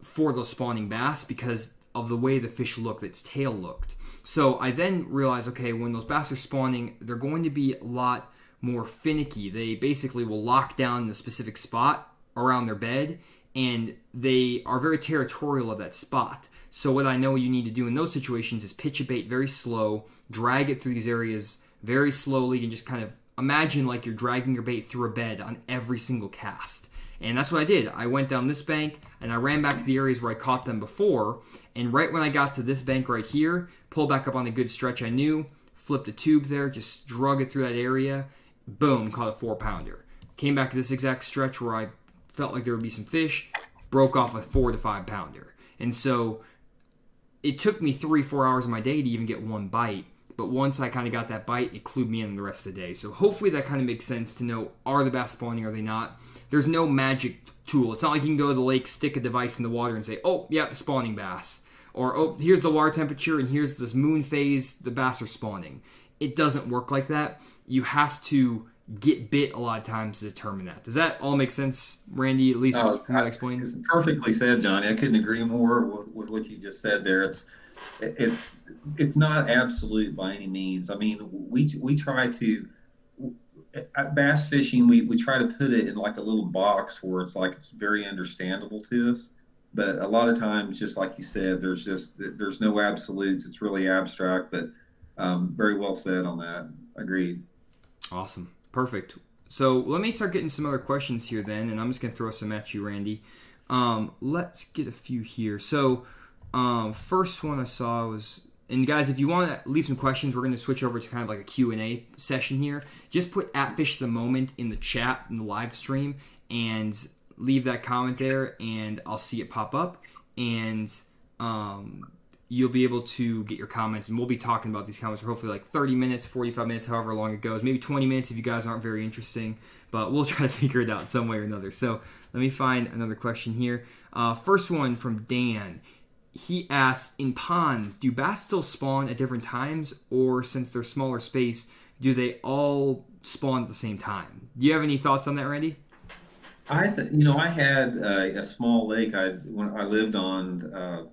for those spawning bass because of the way the fish looked, its tail looked. So I then realized, okay, when those bass are spawning, they're going to be a lot more finicky. They basically will lock down in a specific spot around their bed, and they are very territorial of that spot. So what I know you need to do in those situations is pitch a bait very slow, drag it through these areas very slowly, and just kind of imagine like you're dragging your bait through a bed on every single cast. And that's what I did. I went down this bank, and I ran back to the areas where I caught them before, and right when I got to this bank right here, pulled back up on a good stretch I knew, flipped a tube there, just drug it through that area, boom, caught a 4-pounder. Came back to this exact stretch where I felt like there would be some fish, broke off a 4 to 5-pounder. And so it took me 3-4 hours of my day to even get one bite. But once I kind of got that bite, it clued me in the rest of the day. So hopefully that kind of makes sense to know, are the bass spawning, are they not? There's no magic tool. It's not like you can go to the lake, stick a device in the water and say, oh, yeah, the spawning bass. Or, oh, here's the water temperature and here's this moon phase, the bass are spawning. It doesn't work like that. You have to get bit a lot of times to determine that. Does that all make sense, Randy, at least from what I explained? It's perfectly said, Johnny. I couldn't agree more with what you just said there. It's it's not absolute by any means. I mean, we try to at bass fishing, we try to put it in like a little box where it's very understandable to us. But a lot of times, just like you said, there's no absolutes. It's really abstract, but very well said on that. Agreed. Awesome. Perfect. So let me start getting some other questions here then, and I'm just going to throw some at you, Randy. Let's get a few here. So first one I saw was, and guys, if you want to leave some questions, we're going to switch over to kind of like a Q&A session here. Just put @FishTheMoment in the chat, in the live stream, and leave that comment there, and I'll see it pop up. And you'll be able to get your comments, and we'll be talking about these comments for hopefully like 30 minutes, 45 minutes, however long it goes. Maybe 20 minutes if you guys aren't very interesting, but we'll try to figure it out some way or another. So let me find another question here. First one from Dan. He asks, in ponds, do bass still spawn at different times, or since they're smaller space, do they all spawn at the same time? Do you have any thoughts on that, Randy? I had a small lake when I lived on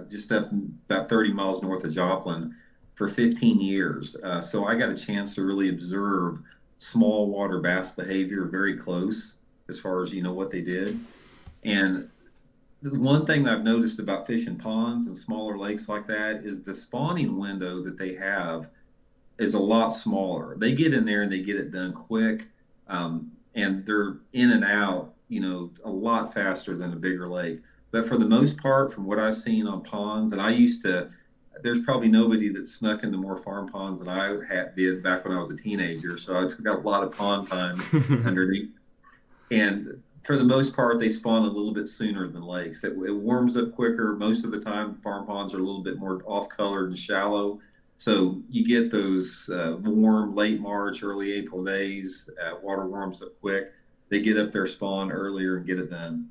just up about 30 miles north of Joplin for 15 years. So I got a chance to really observe small water bass behavior very close as far as, what they did. And the one thing that I've noticed about fishing ponds and smaller lakes like that is the spawning window that they have is a lot smaller. They get in there and they get it done quick. And they're in and out, a lot faster than a bigger lake. But for the most part, from what I've seen on ponds, and there's probably nobody that snuck into more farm ponds than I did back when I was a teenager. So I took out a lot of pond time underneath. And for the most part, they spawn a little bit sooner than lakes. It warms up quicker. Most of the time, farm ponds are a little bit more off-colored and shallow. So you get those warm late March, early April days. Water warms up quick. They get up there, spawn earlier, and get it done.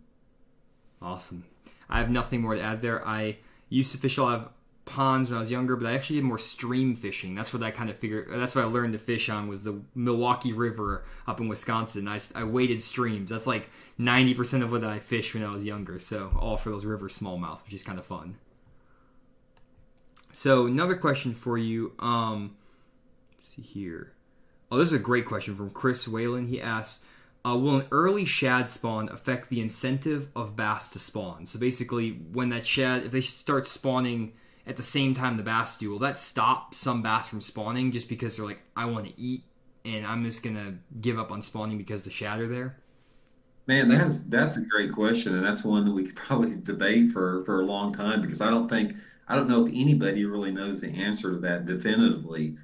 Awesome. I have nothing more to add there. I used to fish a lot of ponds when I was younger, but I actually did more stream fishing. That's what I kind of figured. That's what I learned to fish on, was the Milwaukee River up in Wisconsin. I waded streams. That's like 90% of what I fished when I was younger. So all for those river smallmouth, which is kind of fun. So another question for you. Let's see here. Oh, this is a great question from Chris Whalen. He asks, will an early shad spawn affect the incentive of bass to spawn? So basically, when that shad, if they start spawning at the same time the bass do, will that stop some bass from spawning just because they're like, I want to eat and I'm just going to give up on spawning because the shad are there? Man, that's a great question, and that's one that we could probably debate for a long time, because I don't know if anybody really knows the answer to that definitively.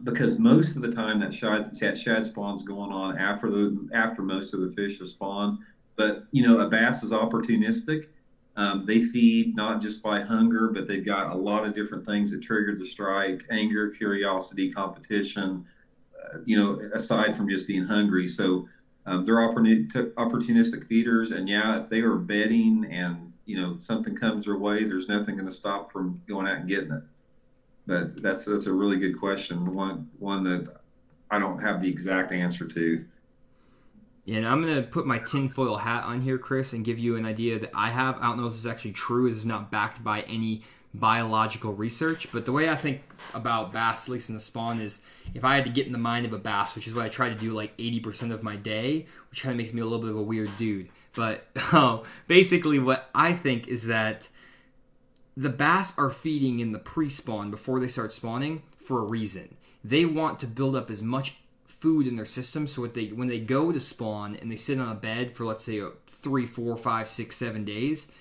Because most of the time that shad spawn's going on after most of the fish have spawned. But a bass is opportunistic. They feed not just by hunger, but they've got a lot of different things that trigger the strike: anger, curiosity, competition. Aside from just being hungry, so they're opportunistic feeders. And yeah, if they are bedding and something comes their way, there's nothing going to stop from going out and getting it. But that's a really good question, one that I don't have the exact answer to. Yeah, and I'm going to put my tinfoil hat on here, Chris, and give you an idea that I have. I don't know if this is actually true. This is not backed by any biological research, but the way I think about bass, at least in the spawn, is if I had to get in the mind of a bass, which is what I try to do like 80% of my day, which kind of makes me a little bit of a weird dude. But basically what I think is that the bass are feeding in the pre-spawn before they start spawning for a reason. They want to build up as much food in their system so when they go to spawn and they sit on a bed for, let's say, 3, 4, 5, 6, 7 days,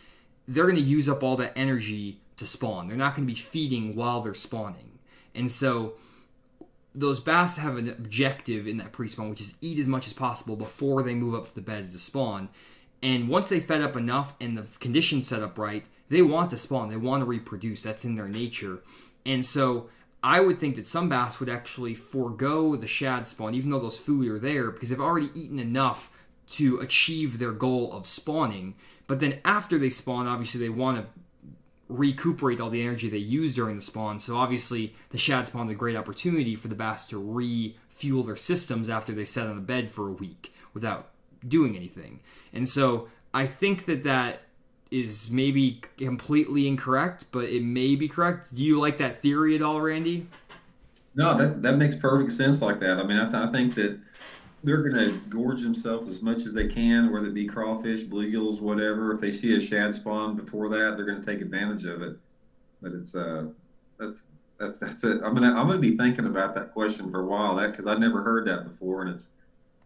they're going to use up all that energy to spawn. They're not going to be feeding while they're spawning. And so those bass have an objective in that pre-spawn, which is eat as much as possible before they move up to the beds to spawn. And once they fed up enough and the conditions set up right, they want to spawn. They want to reproduce. That's in their nature. And so I would think that some bass would actually forego the shad spawn, even though those food are there, because they've already eaten enough to achieve their goal of spawning. But then after they spawn, obviously they want to recuperate all the energy they use during the spawn. So obviously the shad spawned a great opportunity for the bass to refuel their systems after they sat on the bed for a week without doing anything. And so I think that is maybe completely incorrect, but it may be correct. Do you like that theory at all, Randy? No, that makes perfect sense like that. I mean, I think that they're going to gorge themselves as much as they can, whether it be crawfish, bluegills, whatever. If they see a shad spawn before that, they're going to take advantage of it. But it's that's that's it. I'm gonna be thinking about that question for a while, that because I never heard that before, and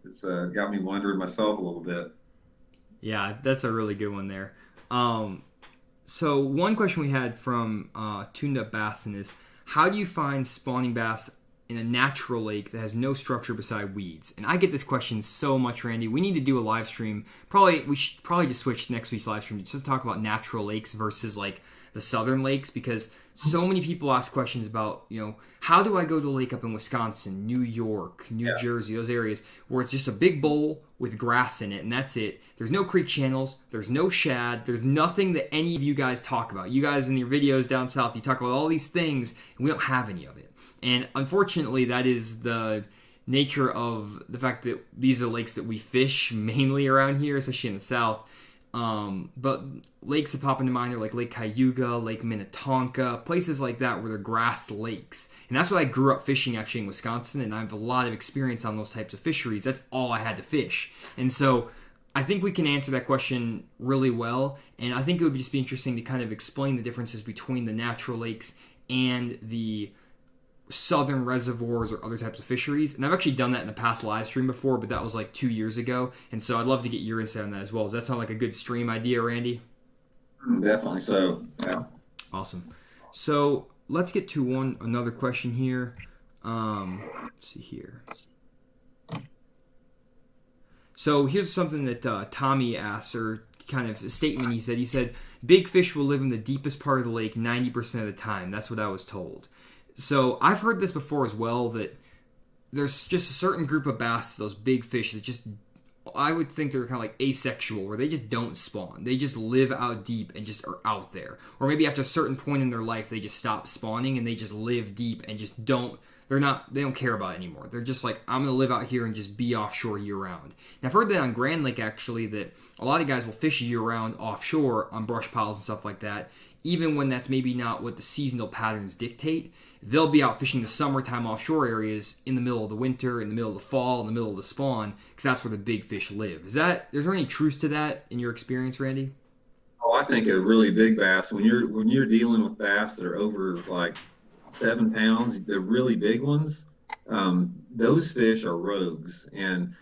it's got me wondering myself a little bit. Yeah, that's a really good one there. So one question we had from Tuned Up Bassin is, how do you find spawning bass in a natural lake that has no structure beside weeds? And I get this question so much, Randy. We need to do a live stream. We should probably just switch next week's live stream just to talk about natural lakes versus like the southern lakes, because so many people ask questions about, how do I go to a lake up in Wisconsin, New York, New Jersey, those areas where it's just a big bowl with grass in it and that's it. There's no creek channels, there's no shad, there's nothing that any of you guys talk about. You guys in your videos down south, you talk about all these things and we don't have any of it. And unfortunately, that is the nature of the fact that these are lakes that we fish mainly around here, especially in the south. But lakes that pop into mind are like Lake Cayuga, Lake Minnetonka, places like that where they're grass lakes. And that's what I grew up fishing actually in Wisconsin, and I have a lot of experience on those types of fisheries. That's all I had to fish. And so I think we can answer that question really well, and I think it would just be interesting to kind of explain the differences between the natural lakes and the southern reservoirs or other types of fisheries. And I've actually done that in a past live stream before, but that was like 2 years ago. And so I'd love to get your insight on that as well. Does that sound like a good stream idea, Randy? Definitely so. Yeah. Awesome. So let's get to another question here. Let's see here. So here's something that Tommy asks, or kind of a statement he said, big fish will live in the deepest part of the lake 90% of the time. That's what I was told. So I've heard this before as well, that there's just a certain group of bass, those big fish, that just, I would think they're kind of like asexual, where they just don't spawn. They just live out deep and just are out there. Or maybe after a certain point in their life, they just stop spawning and they just live deep and just they don't care about it anymore. They're just like, I'm going to live out here and just be offshore year round. Now, I've heard that on Grand Lake actually, that a lot of guys will fish year round offshore on brush piles and stuff like that, even when that's maybe not what the seasonal patterns dictate. They'll be out fishing the summertime offshore areas in the middle of the winter, in the middle of the fall, in the middle of the spawn, because that's where the big fish live. Is there any truth to that in your experience, Randy? Oh, I think a really big bass, when you're dealing with bass that are over like 7 pounds, the really big ones, those fish are rogues. And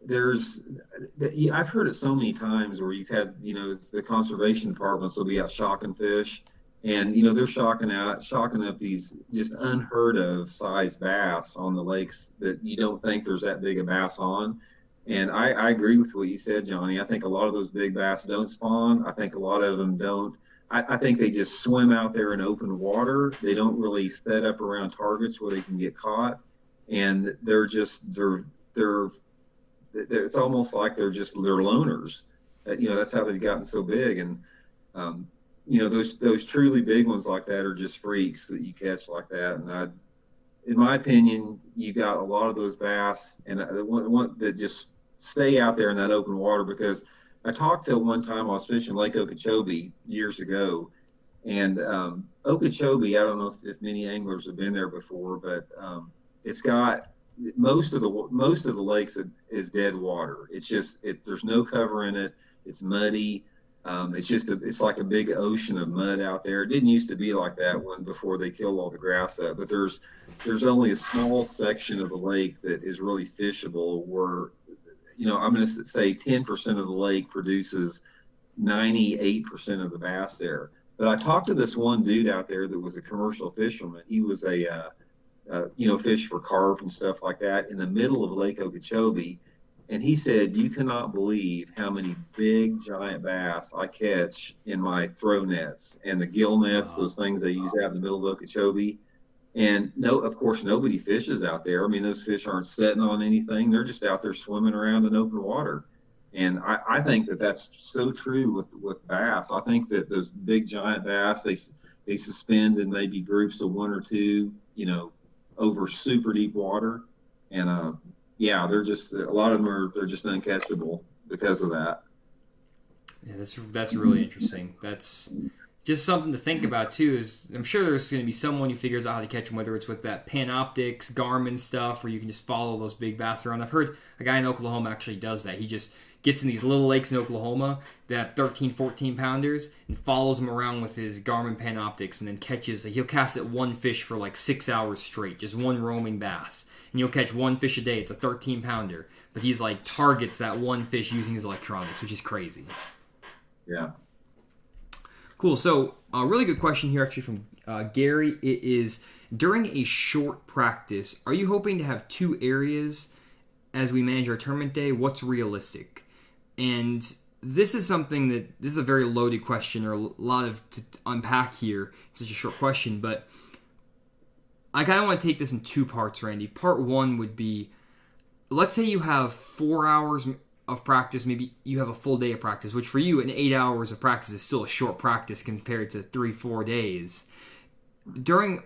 I've heard it so many times where you've had, it's the conservation departments will be out shocking fish, and they're shocking up these just unheard of size bass on the lakes that you don't think there's that big a bass on. And I agree with what you said, Johnny. I think a lot of those big bass don't spawn. I think a lot of them don't. I think they just swim out there in open water. They don't really set up around targets where they can get caught, and they're it's almost like they're loners. That's how they've gotten so big. And those truly big ones like that are just freaks that you catch like that. And in my opinion, you got a lot of those bass, and the one that just stay out there in that open water. Because I talked to one time I was fishing Lake Okeechobee years ago, and Okeechobee, I don't know if many anglers have been there before, but it's got most of the lakes is dead water. It's just there's no cover in it. It's muddy. It's like a big ocean of mud out there. It didn't used to be like that before they killed all the grass up. But there's only a small section of the lake that is really fishable, where I'm going to say 10% of the lake produces 98% of the bass there. But I talked to this one dude out there that was a commercial fisherman. He was fish for carp and stuff like that in the middle of Lake Okeechobee. And he said, you cannot believe how many big, giant bass I catch in my throw nets and the gill nets, those things they use out in the middle of Okeechobee. And of course, nobody fishes out there. I mean, those fish aren't setting on anything. They're just out there swimming around in open water. And I think that that's so true with bass. I think that those big giant bass, they suspend in maybe groups of one or two, over super deep water. And yeah, they're just, a lot of them they're just uncatchable because of that. Yeah, that's really interesting. That's just something to think about too. Is I'm sure there's going to be someone who figures out how to catch them, whether it's with that Panoptics, Garmin stuff, where you can just follow those big bass around. I've heard a guy in Oklahoma actually does that. He just gets in these little lakes in Oklahoma that have 13, 14 pounders and follows them around with his Garmin Panoptics and then catches. He'll cast at one fish for like 6 hours straight, just one roaming bass, and you'll catch one fish a day. It's a 13 pounder, but he's like targets that one fish using his electronics, which is crazy. Yeah. Cool. So, a really good question here, actually, from Gary. It is, during a short practice, are you hoping to have 2 areas as we manage our tournament day? What's realistic? And this is this is a very loaded question, or a lot of to unpack here. It's such a short question, but I kind of want to take this in 2 parts, Randy. Part 1 would be, let's say you have 4 hours of practice, maybe you have a full day of practice, which for you, an 8 hours of practice is still a short practice compared to 3-4 days.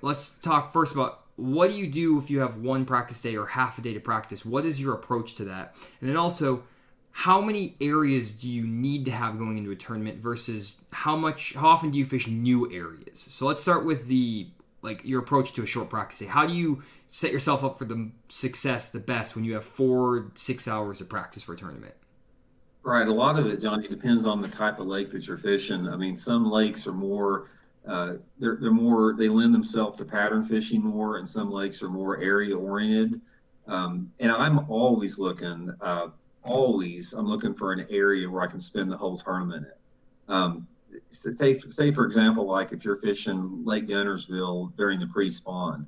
Let's talk first about, what do you do if you have one practice day or half a day to practice? What is your approach to that? And then also, how many areas do you need to have going into a tournament versus how often do you fish new areas? So let's start with your approach to a short practice day. How do you set yourself up for the success the best when you have 4-6 hours of practice for a tournament? Right. A lot of it, Johnny, depends on the type of lake that you're fishing. I mean, some lakes are more, they lend themselves to pattern fishing more, and some lakes are more area oriented. And I'm always looking, I'm looking for an area where I can spend the whole tournament in. Say for example, like if you're fishing Lake Gunnersville during the pre-spawn,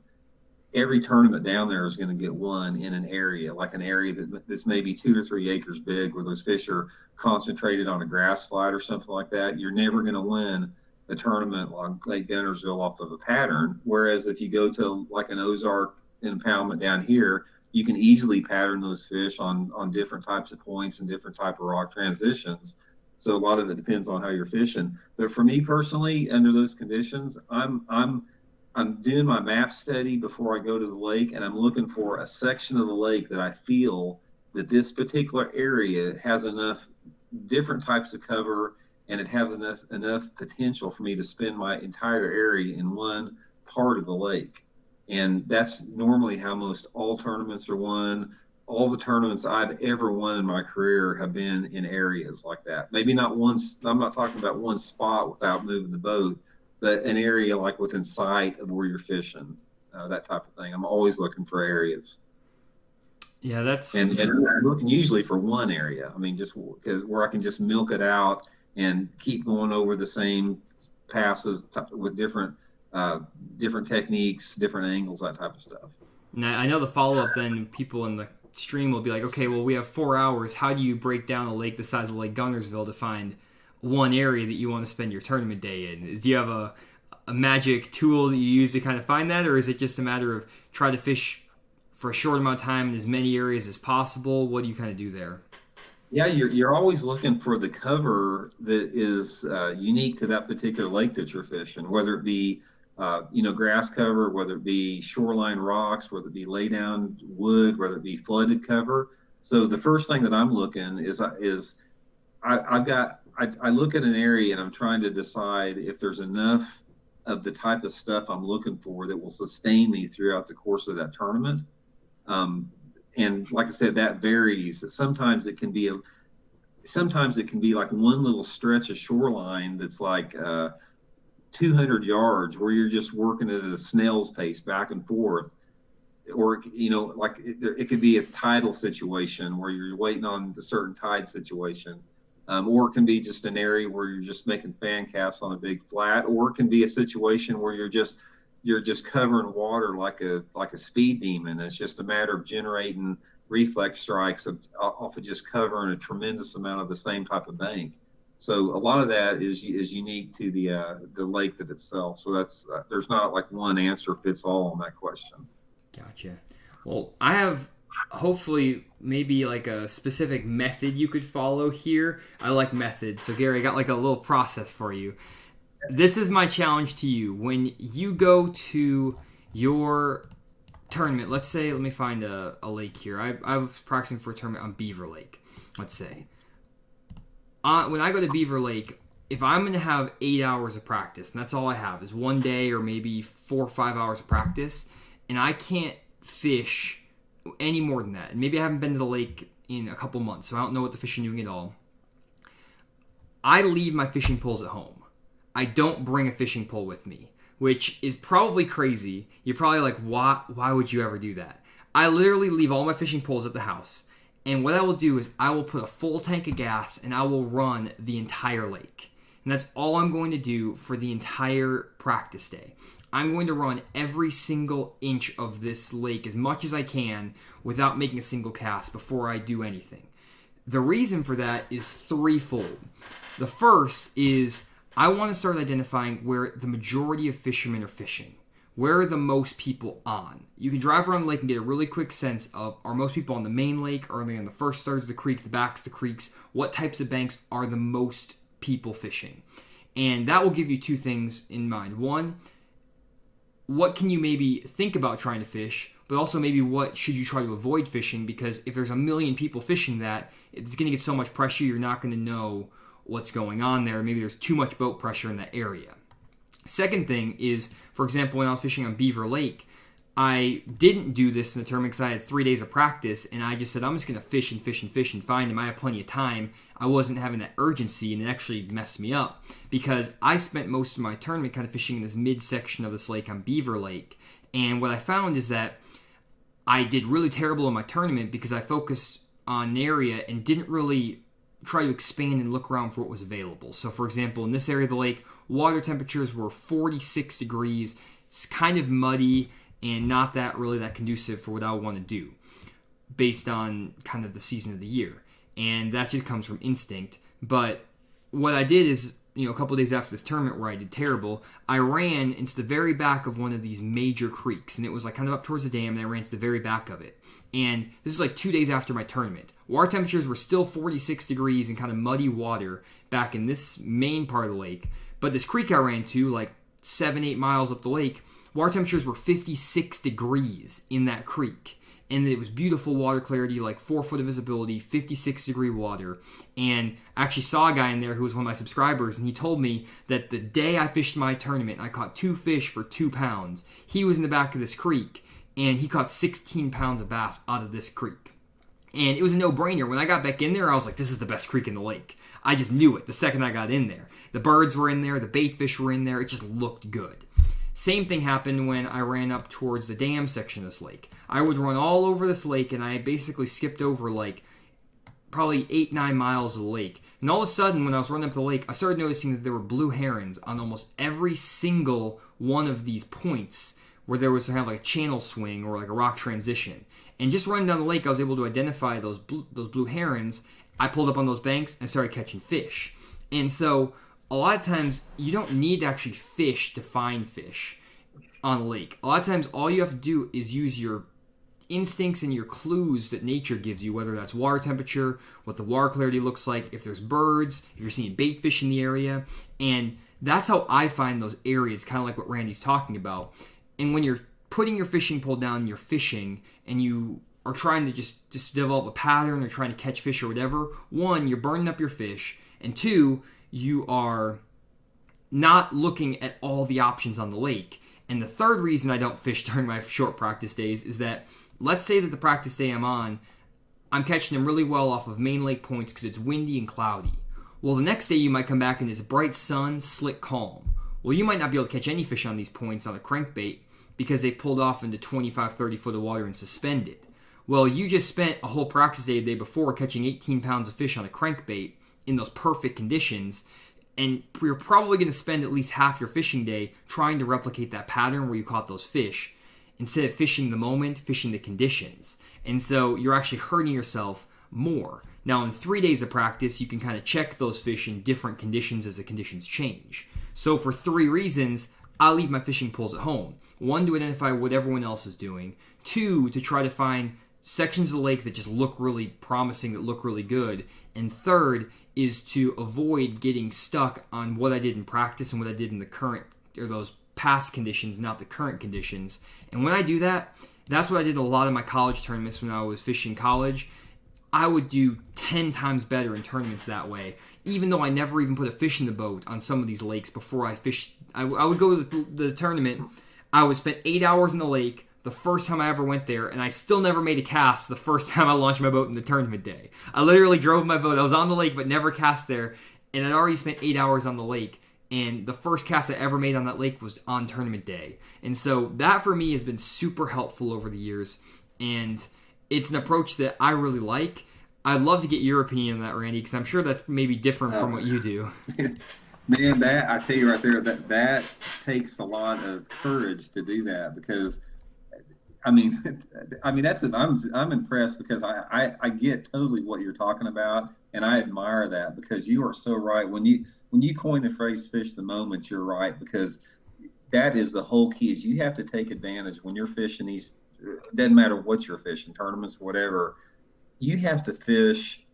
every tournament down there is going to get one in an area, like an area that's maybe 2 to 3 acres big, where those fish are concentrated on a grass flat or something like that. You're never going to win a tournament like Lake Gunnersville off of a pattern. Whereas if you go to like an Ozark impoundment down here, you can easily pattern those fish on different types of points and different type of rock transitions. So a lot of it depends on how you're fishing. But for me personally, under those conditions, I'm doing my map study before I go to the lake, and I'm looking for a section of the lake that I feel that this particular area has enough different types of cover, and it has enough potential for me to spend my entire area in one part of the lake. And that's normally how most all tournaments are won. All the tournaments I've ever won in my career have been in areas like that. Maybe not one, I'm not talking about one spot without moving the boat, but an area like within sight of where you're fishing, that type of thing. I'm always looking for areas. Yeah, and I'm looking usually for one area. I mean, just because where I can just milk it out and keep going over the same passes with different techniques, different angles, that type of stuff. Now, I know the follow-up then, people in the stream will be like, okay, well, we have 4 hours. How do you break down a lake the size of Lake Gunnersville to find one area that you want to spend your tournament day in? Do you have a magic tool that you use to kind of find that, or is it just a matter of try to fish for a short amount of time in as many areas as possible? What do you kind of do there? Yeah, you're always looking for the cover that is unique to that particular lake that you're fishing, whether it be grass cover, whether it be shoreline rocks, whether it be lay down wood, whether it be flooded cover. So the first thing that I'm looking is I look at an area and I'm trying to decide if there's enough of the type of stuff I'm looking for that will sustain me throughout the course of that tournament. And like I said, that varies. Sometimes it can be like one little stretch of shoreline that's like 200 yards where you're just working at a snail's pace back and forth. Or, it could be a tidal situation where you're waiting on the certain tide situation. Or it can be just an area where you're just making fan casts on a big flat, or it can be a situation where you're just covering water like a speed demon. It's just a matter of generating reflex strikes off of just covering a tremendous amount of the same type of bank. So a lot of that is unique to the lake that itself. So that's there's not like one answer fits all on that question. Gotcha. Well, I have hopefully maybe like a specific method you could follow here. I like methods. So Gary, I got like a little process for you. This is my challenge to you. When you go to your tournament, let's say, let me find a lake here. I was practicing for a tournament on Beaver Lake, let's say. When I go to Beaver Lake, if I'm going to have 8 hours of practice, and that's all I have, is one day or maybe 4 or 5 hours of practice, and I can't fish any more than that, and maybe I haven't been to the lake in a couple months, so I don't know what the fish are doing at all, I leave my fishing poles at home. I don't bring a fishing pole with me, which is probably crazy. You're probably like, why would you ever do that? I literally leave all my fishing poles at the house, and what I will do is I will put a full tank of gas and I will run the entire lake. And that's all I'm going to do for the entire practice day. I'm going to run every single inch of this lake as much as I can without making a single cast before I do anything. The reason for that is threefold. The first is I want to start identifying where the majority of fishermen are fishing. Where are the most people on? You can drive around the lake and get a really quick sense of, are most people on the main lake? Are they on the first thirds of the creek, the backs of the creeks? What types of banks are the most people fishing? And that will give you two things in mind. One, what can you maybe think about trying to fish, but also maybe what should you try to avoid fishing, because if there's a million people fishing that, it's going to get so much pressure, you're not going to know what's going on there. Maybe there's too much boat pressure in that area. Second thing is, for example, when I was fishing on Beaver Lake, I didn't do this in the tournament because I had 3 days of practice, and I just said, I'm just going to fish and fish and fish and find them. I have plenty of time. I wasn't having that urgency, and it actually messed me up because I spent most of my tournament kind of fishing in this midsection of this lake on Beaver Lake. And what I found is that I did really terrible in my tournament because I focused on an area and didn't really try to expand and look around for what was available. So, for example, in this area of the lake, water temperatures were 46 degrees. It's kind of muddy and not that conducive for what I would want to do based on kind of the season of the year. And that just comes from instinct. But what I did is, a couple of days after this tournament where I did terrible, I ran into the very back of one of these major creeks. And it was like kind of up towards the dam, and I ran to the very back of it. And this is like 2 days after my tournament. Water temperatures were still 46 degrees and kind of muddy water back in this main part of the lake. But this creek I ran to, like 7-8 miles up the lake, water temperatures were 56 degrees in that creek. And it was beautiful water clarity, like 4 foot of visibility, 56 degree water. And I actually saw a guy in there who was one of my subscribers, and he told me that the day I fished my tournament, I caught 2 fish for 2 pounds. He was in the back of this creek, and he caught 16 pounds of bass out of this creek. And it was a no-brainer. When I got back in there, I was like, this is the best creek in the lake. I just knew it the second I got in there. The birds were in there, the bait fish were in there, it just looked good. Same thing happened when I ran up towards the dam section of this lake. I would run all over this lake, and I basically skipped over like probably 8-9 miles of the lake. And all of a sudden, when I was running up the lake, I started noticing that there were blue herons on almost every single one of these points where there was kind of like a channel swing or like a rock transition. And just running down the lake, I was able to identify those blue herons. I pulled up on those banks and started catching fish. And so a lot of times, you don't need to actually fish to find fish on a lake. A lot of times, all you have to do is use your instincts and your clues that nature gives you, whether that's water temperature, what the water clarity looks like, if there's birds, if you're seeing bait fish in the area. And that's how I find those areas, kind of like what Randy's talking about. And when you're putting your fishing pole down and you're fishing and you are trying to just develop a pattern or trying to catch fish or whatever, one, you're burning up your fish, and two, you are not looking at all the options on the lake. And the third reason I don't fish during my short practice days is that, let's say that the practice day I'm on, I'm catching them really well off of main lake points because it's windy and cloudy. Well, the next day you might come back and it's bright sun, slick calm. Well, you might not be able to catch any fish on these points on a crankbait because they've pulled off into 25, 30 foot of water and suspended. Well, you just spent a whole practice day the day before catching 18 pounds of fish on a crankbait in those perfect conditions, and you're probably going to spend at least half your fishing day trying to replicate that pattern where you caught those fish, instead of fishing the moment, fishing the conditions. And so you're actually hurting yourself more. Now, in 3 days of practice, you can kind of check those fish in different conditions as the conditions change. So for 3 reasons, I leave my fishing poles at home. 1, to identify what everyone else is doing. 2, to try to find sections of the lake that just look really promising, that look really good. And third is to avoid getting stuck on what I did in practice and what I did in the current, or those past conditions, not the current conditions. And when I do that, that's what I did in a lot of my college tournaments when I was fishing college. I would do 10 times better in tournaments that way, even though I never even put a fish in the boat on some of these lakes before I fished. I would go to the tournament. I would spend 8 hours in the lake the first time I ever went there, and I still never made a cast the first time I launched my boat in the tournament day. I literally drove my boat. I was on the lake but never cast there, and I'd already spent 8 hours on the lake, and the first cast I ever made on that lake was on tournament day. And so that for me has been super helpful over the years, and it's an approach that I really like. I'd love to get your opinion on that, Randy, because I'm sure that's maybe different from what you do. Man, that I tell you right there, that takes a lot of courage to do that, because I'm impressed, because I get totally what you're talking about, and I admire that, because you are so right. When you coin the phrase "fish the moment," you're right, because that is the whole key. Is you have to take advantage when you're fishing these. Doesn't matter what you're fishing, tournaments, whatever. You have to fish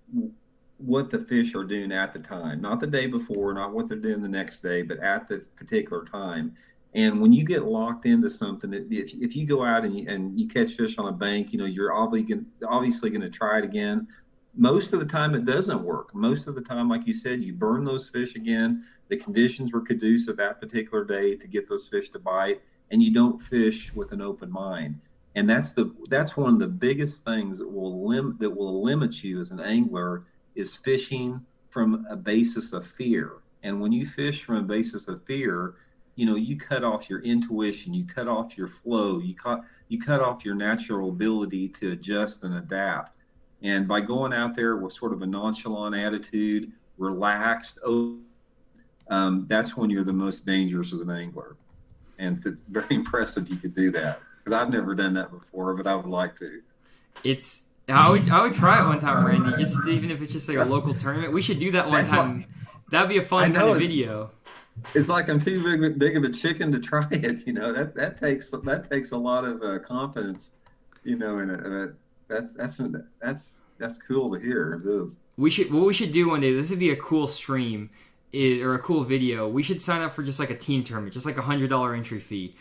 what the fish are doing at the time, not the day before, not what they're doing the next day, but at the particular time. And when you get locked into something, if you go out and you catch fish on a bank, you're obviously going to try it again. Most of the time it doesn't work. Most of the time, like you said, you burn those fish again. The conditions were conducive that particular day to get those fish to bite, and you don't fish with an open mind. And that's one of the biggest things that will limit you as an angler, is fishing from a basis of fear. And when you fish from a basis of fear, you cut off your intuition, you cut off your flow, you cut off your natural ability to adjust and adapt. And by going out there with sort of a nonchalant attitude, relaxed, that's when you're the most dangerous as an angler. And it's very impressive you could do that, because I've never done that before, but I would like to. I would try it one time, Randy. Just even if it's just like a local tournament, we should do that one time. That'd be a fun kind of video. It's like I'm too big of a chicken to try it. That takes a lot of confidence. And that's cool to hear. It is. What we should do one day. This would be a cool stream or a cool video. We should sign up for just like a team tournament, just like $100 entry fee.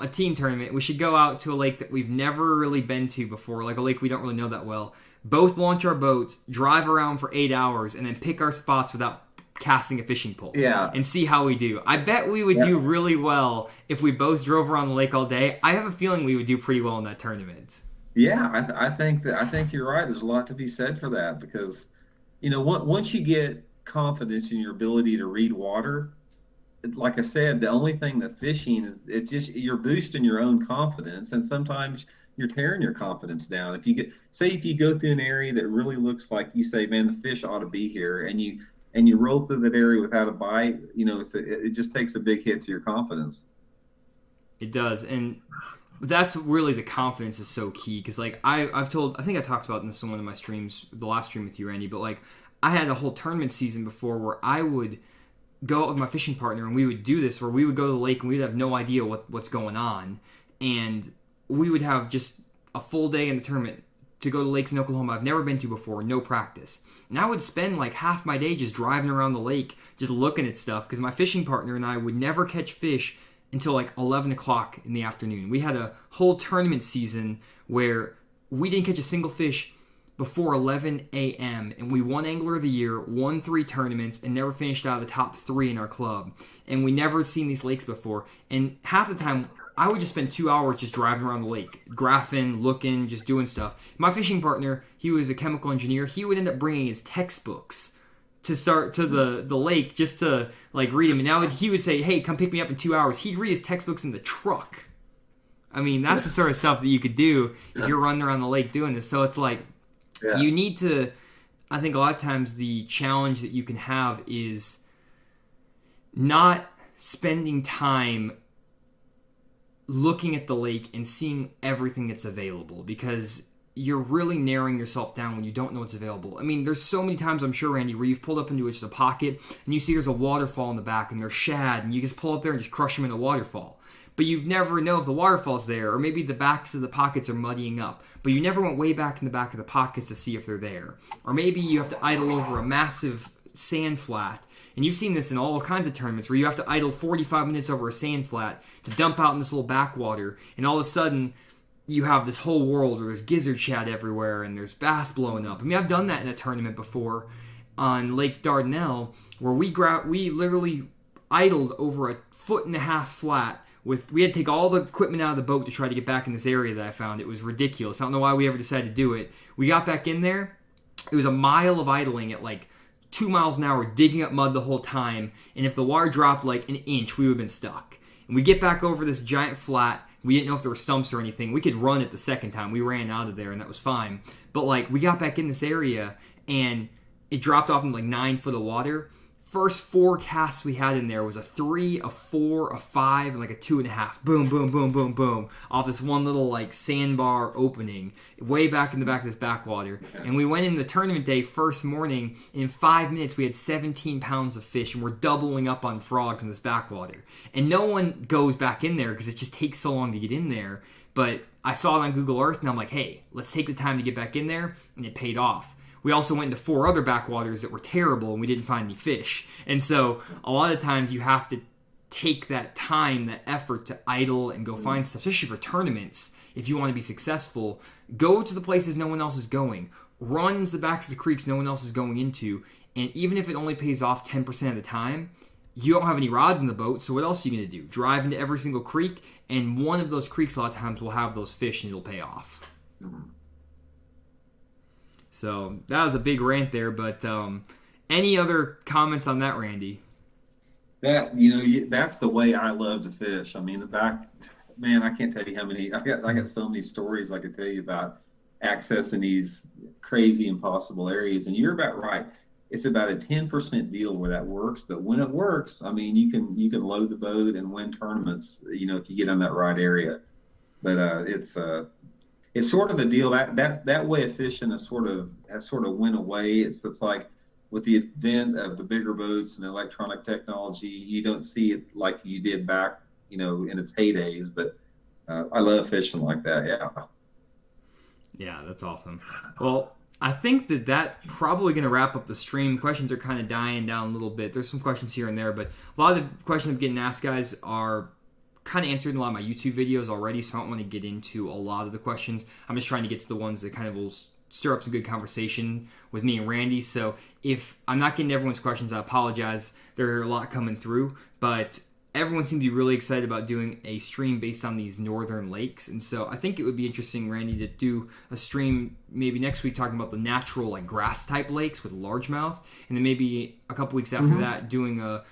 A team tournament. We should go out to a lake that we've never really been to before, like a lake we don't really know that well. Both launch our boats, drive around for 8 hours, and then pick our spots without casting a fishing pole. Yeah. And see how we do. I bet we would do really well if we both drove around the lake all day. I have a feeling we would do pretty well in that tournament. Yeah, I think you're right. There's a lot to be said for that, because once you get confidence in your ability to read water, like I said, the only thing that fishing is, it's just you're boosting your own confidence, and sometimes you're tearing your confidence down. If you go through an area that really looks like, you say, man, the fish ought to be here, and you roll through that area without a bite, it just takes a big hit to your confidence. It does, and that's really, the confidence is so key, because like I think I talked about this in one of my streams, the last stream with you, Randy, but like I had a whole tournament season before where I would go out with my fishing partner, and we would do this where we would go to the lake and we'd have no idea what's going on, and we would have just a full day in the tournament to go to lakes in Oklahoma I've never been to before, no practice. And I would spend like half my day just driving around the lake, just looking at stuff, because my fishing partner and I would never catch fish until like 11 o'clock in the afternoon. We had a whole tournament season where we didn't catch a single fish before 11 a.m. and we won Angler of the Year, won 3 tournaments, and never finished out of the top 3 in our club. And we never seen these lakes before. And half the time, I would just spend 2 hours just driving around the lake, graphing, looking, just doing stuff. My fishing partner, he was a chemical engineer. He would end up bringing his textbooks to start to the lake just to like read them. And now he would say, hey, come pick me up in 2 hours. He'd read his textbooks in the truck. I mean, that's the sort of stuff that you could do if you're running around the lake doing this. So it's like, you need to, I think a lot of times the challenge that you can have is not spending time looking at the lake and seeing everything that's available, because you're really narrowing yourself down when you don't know what's available. I mean, there's so many times, I'm sure, Randy, where you've pulled up into just a pocket and you see there's a waterfall in the back and there's shad, and you just pull up there and just crush them in the waterfall. but you never know if the waterfall's there, or maybe the backs of the pockets are muddying up, but you never went way back in the back of the pockets to see if they're there. Or maybe you have to idle over a massive sand flat, and you've seen this in all kinds of tournaments where you have to idle 45 minutes over a sand flat to dump out in this little backwater, and all of a sudden you have this whole world where there's gizzard shad everywhere and there's bass blowing up. I mean, I've done that in a tournament before on Lake Dardanelle, where we literally idled over a 1.5 foot flat. We had to take all the equipment out of the boat to try to get back in this area that I found. It was ridiculous. I don't know why we ever decided to do it. We got back in there. It was a mile of idling at like 2 miles an hour, digging up mud the whole time. And if the water dropped like an inch, we would have been stuck. And we get back over this giant flat. We didn't know if there were stumps or anything. We could run it the second time. We ran out of there, and that was fine. But like, we got back in this area, and it dropped off in like 9 foot of water. First 4 casts we had in there was a 3, a 4, a 5, and like a 2.5. Boom, boom, boom, boom, boom. Off this one little like sandbar opening way back in the back of this backwater. And we went in the tournament day first morning, and in 5 minutes we had 17 pounds of fish, and we're doubling up on frogs in this backwater. And no one goes back in there because it just takes so long to get in there. But I saw it on Google Earth, and I'm like, hey, let's take the time to get back in there, and it paid off. We also went into 4 other backwaters that were terrible, and we didn't find any fish. And so a lot of times you have to take that time, that effort to idle and go find stuff, especially for tournaments. If you want to be successful, go to the places no one else is going. Run into the backs of the creeks no one else is going into. And even if it only pays off 10% of the time, you don't have any rods in the boat, so what else are you going to do? Drive into every single creek, and one of those creeks a lot of times will have those fish, and it'll pay off. So that was a big rant there, but any other comments on that, Randy? That's the way I love to fish. I mean, man, I can't tell you how many. I got so many stories I could tell you about accessing these crazy, impossible areas. And you're about right. It's about a 10% deal where that works, but when it works, I mean, you can load the boat and win tournaments. If you get in that right area. But it's sort of a deal that way of fishing has sort of went away. It's like with the advent of the bigger boats and electronic technology, you don't see it like you did back, in its heydays. But I love fishing like that. Yeah. Yeah, that's awesome. Well, I think that probably going to wrap up the stream. Questions are kind of dying down a little bit. There's some questions here and there, but a lot of the questions I'm getting asked, guys, are kind of answered in a lot of my YouTube videos already, so I don't want to get into a lot of the questions. I'm just trying to get to the ones that kind of will stir up some good conversation with me and Randy. So if I'm not getting to everyone's questions, I apologize. There are a lot coming through, but everyone seemed to be really excited about doing a stream based on these northern lakes. And so I think it would be interesting, Randy, to do a stream maybe next week talking about the natural like grass type lakes with largemouth, and then maybe a couple weeks after that doing a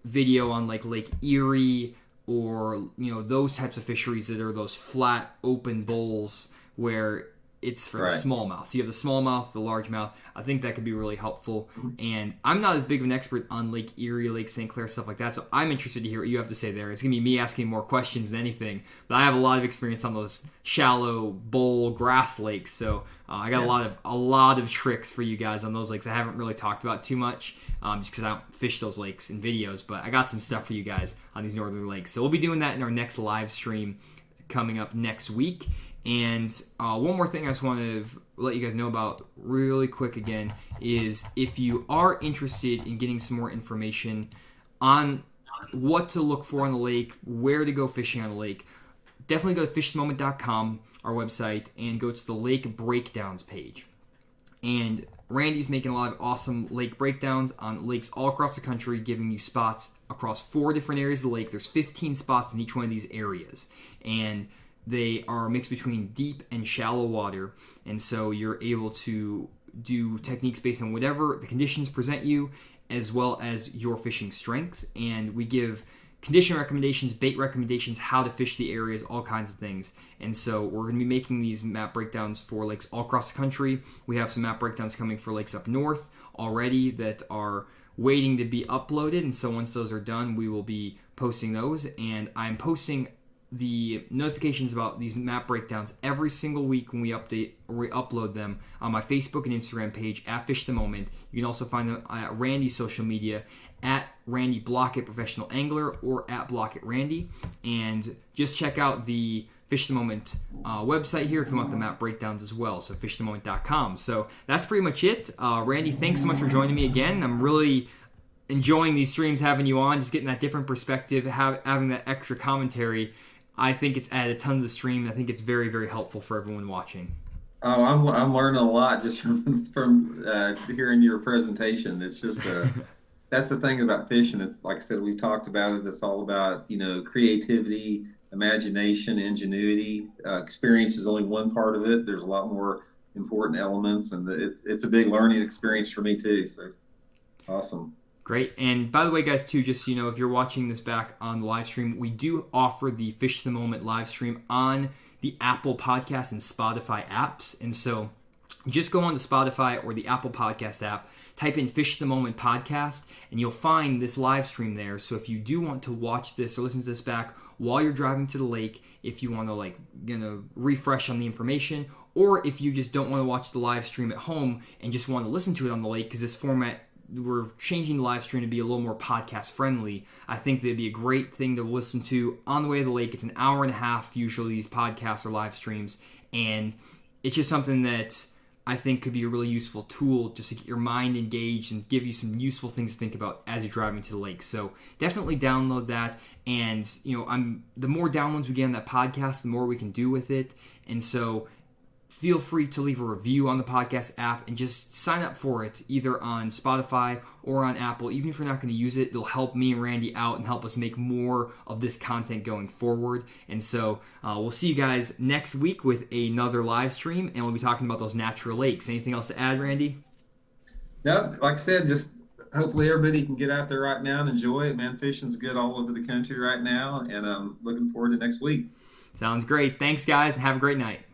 video on like Lake Erie, or those types of fisheries that are those flat open bowls where it's for the smallmouth. So you have the smallmouth, the largemouth. I think that could be really helpful. And I'm not as big of an expert on Lake Erie, Lake St. Clair, stuff like that, so I'm interested to hear what you have to say there. It's going to be me asking more questions than anything, but I have a lot of experience on those shallow bowl grass lakes, so I got a lot of tricks for you guys on those lakes. I haven't really talked about too much, just because I don't fish those lakes in videos, but I got some stuff for you guys on these northern lakes. So we'll be doing that in our next live stream coming up next week. And one more thing I just want to let you guys know about really quick again is if you are interested in getting some more information on what to look for on the lake, where to go fishing on the lake, definitely go to fishthemoment.com, our website, and go to the lake breakdowns page. And Randy's making a lot of awesome lake breakdowns on lakes all across the country, giving you spots across 4 different areas of the lake. There's 15 spots in each one of these areas. And they are mixed between deep and shallow water, and so you're able to do techniques based on whatever the conditions present you, as well as your fishing strength. And we give condition recommendations, bait recommendations, how to fish the areas, all kinds of things. And so we're going to be making these map breakdowns for lakes all across the country. We have some map breakdowns coming for lakes up north already that are waiting to be uploaded, and so once those are done, we will be posting those. And I'm posting the notifications about these map breakdowns every single week when we update or we upload them on my Facebook and Instagram page at Fish the Moment. You can also find them at Randy's social media at Randy Blaukat Professional Angler or at Blaukat Randy. And just check out the Fish the Moment website here if you want the map breakdowns as well, so fishthemoment.com. So that's pretty much it. Randy, thanks so much for joining me again. I'm really enjoying these streams, having you on, just getting that different perspective, having that extra commentary. I think it's added a ton to the stream. I think it's very, very helpful for everyone watching. Oh, I'm learning a lot just from hearing your presentation. It's just that's the thing about fishing. It's like I said, we've talked about it. It's all about creativity, imagination, ingenuity. Experience is only one part of it. There's a lot more important elements, and it's a big learning experience for me too. So awesome. Great. And by the way, guys, too, just so you know, if you're watching this back on the live stream, we do offer the Fish the Moment live stream on the Apple Podcast and Spotify apps. And so just go on to Spotify or the Apple Podcast app, type in Fish the Moment Podcast, and you'll find this live stream there. So if you do want to watch this or listen to this back while you're driving to the lake, if you want to refresh on the information, or if you just don't want to watch the live stream at home and just want to listen to it on the lake, because this format, we're changing the live stream to be a little more podcast friendly. I think that'd be a great thing to listen to on the way to the lake. It's an hour and a half usually, these podcasts or live streams, and it's just something that I think could be a really useful tool just to get your mind engaged and give you some useful things to think about as you're driving to the lake. So definitely download that, and the more downloads we get on that podcast, the more we can do with it. And so feel free to leave a review on the podcast app and just sign up for it either on Spotify or on Apple. Even if you're not going to use it, it'll help me and Randy out and help us make more of this content going forward. And so we'll see you guys next week with another live stream, and we'll be talking about those natural lakes. Anything else to add, Randy? No, like I said, just hopefully everybody can get out there right now and enjoy it. Man, fishing's good all over the country right now, and I'm looking forward to next week. Sounds great. Thanks, guys, and have a great night.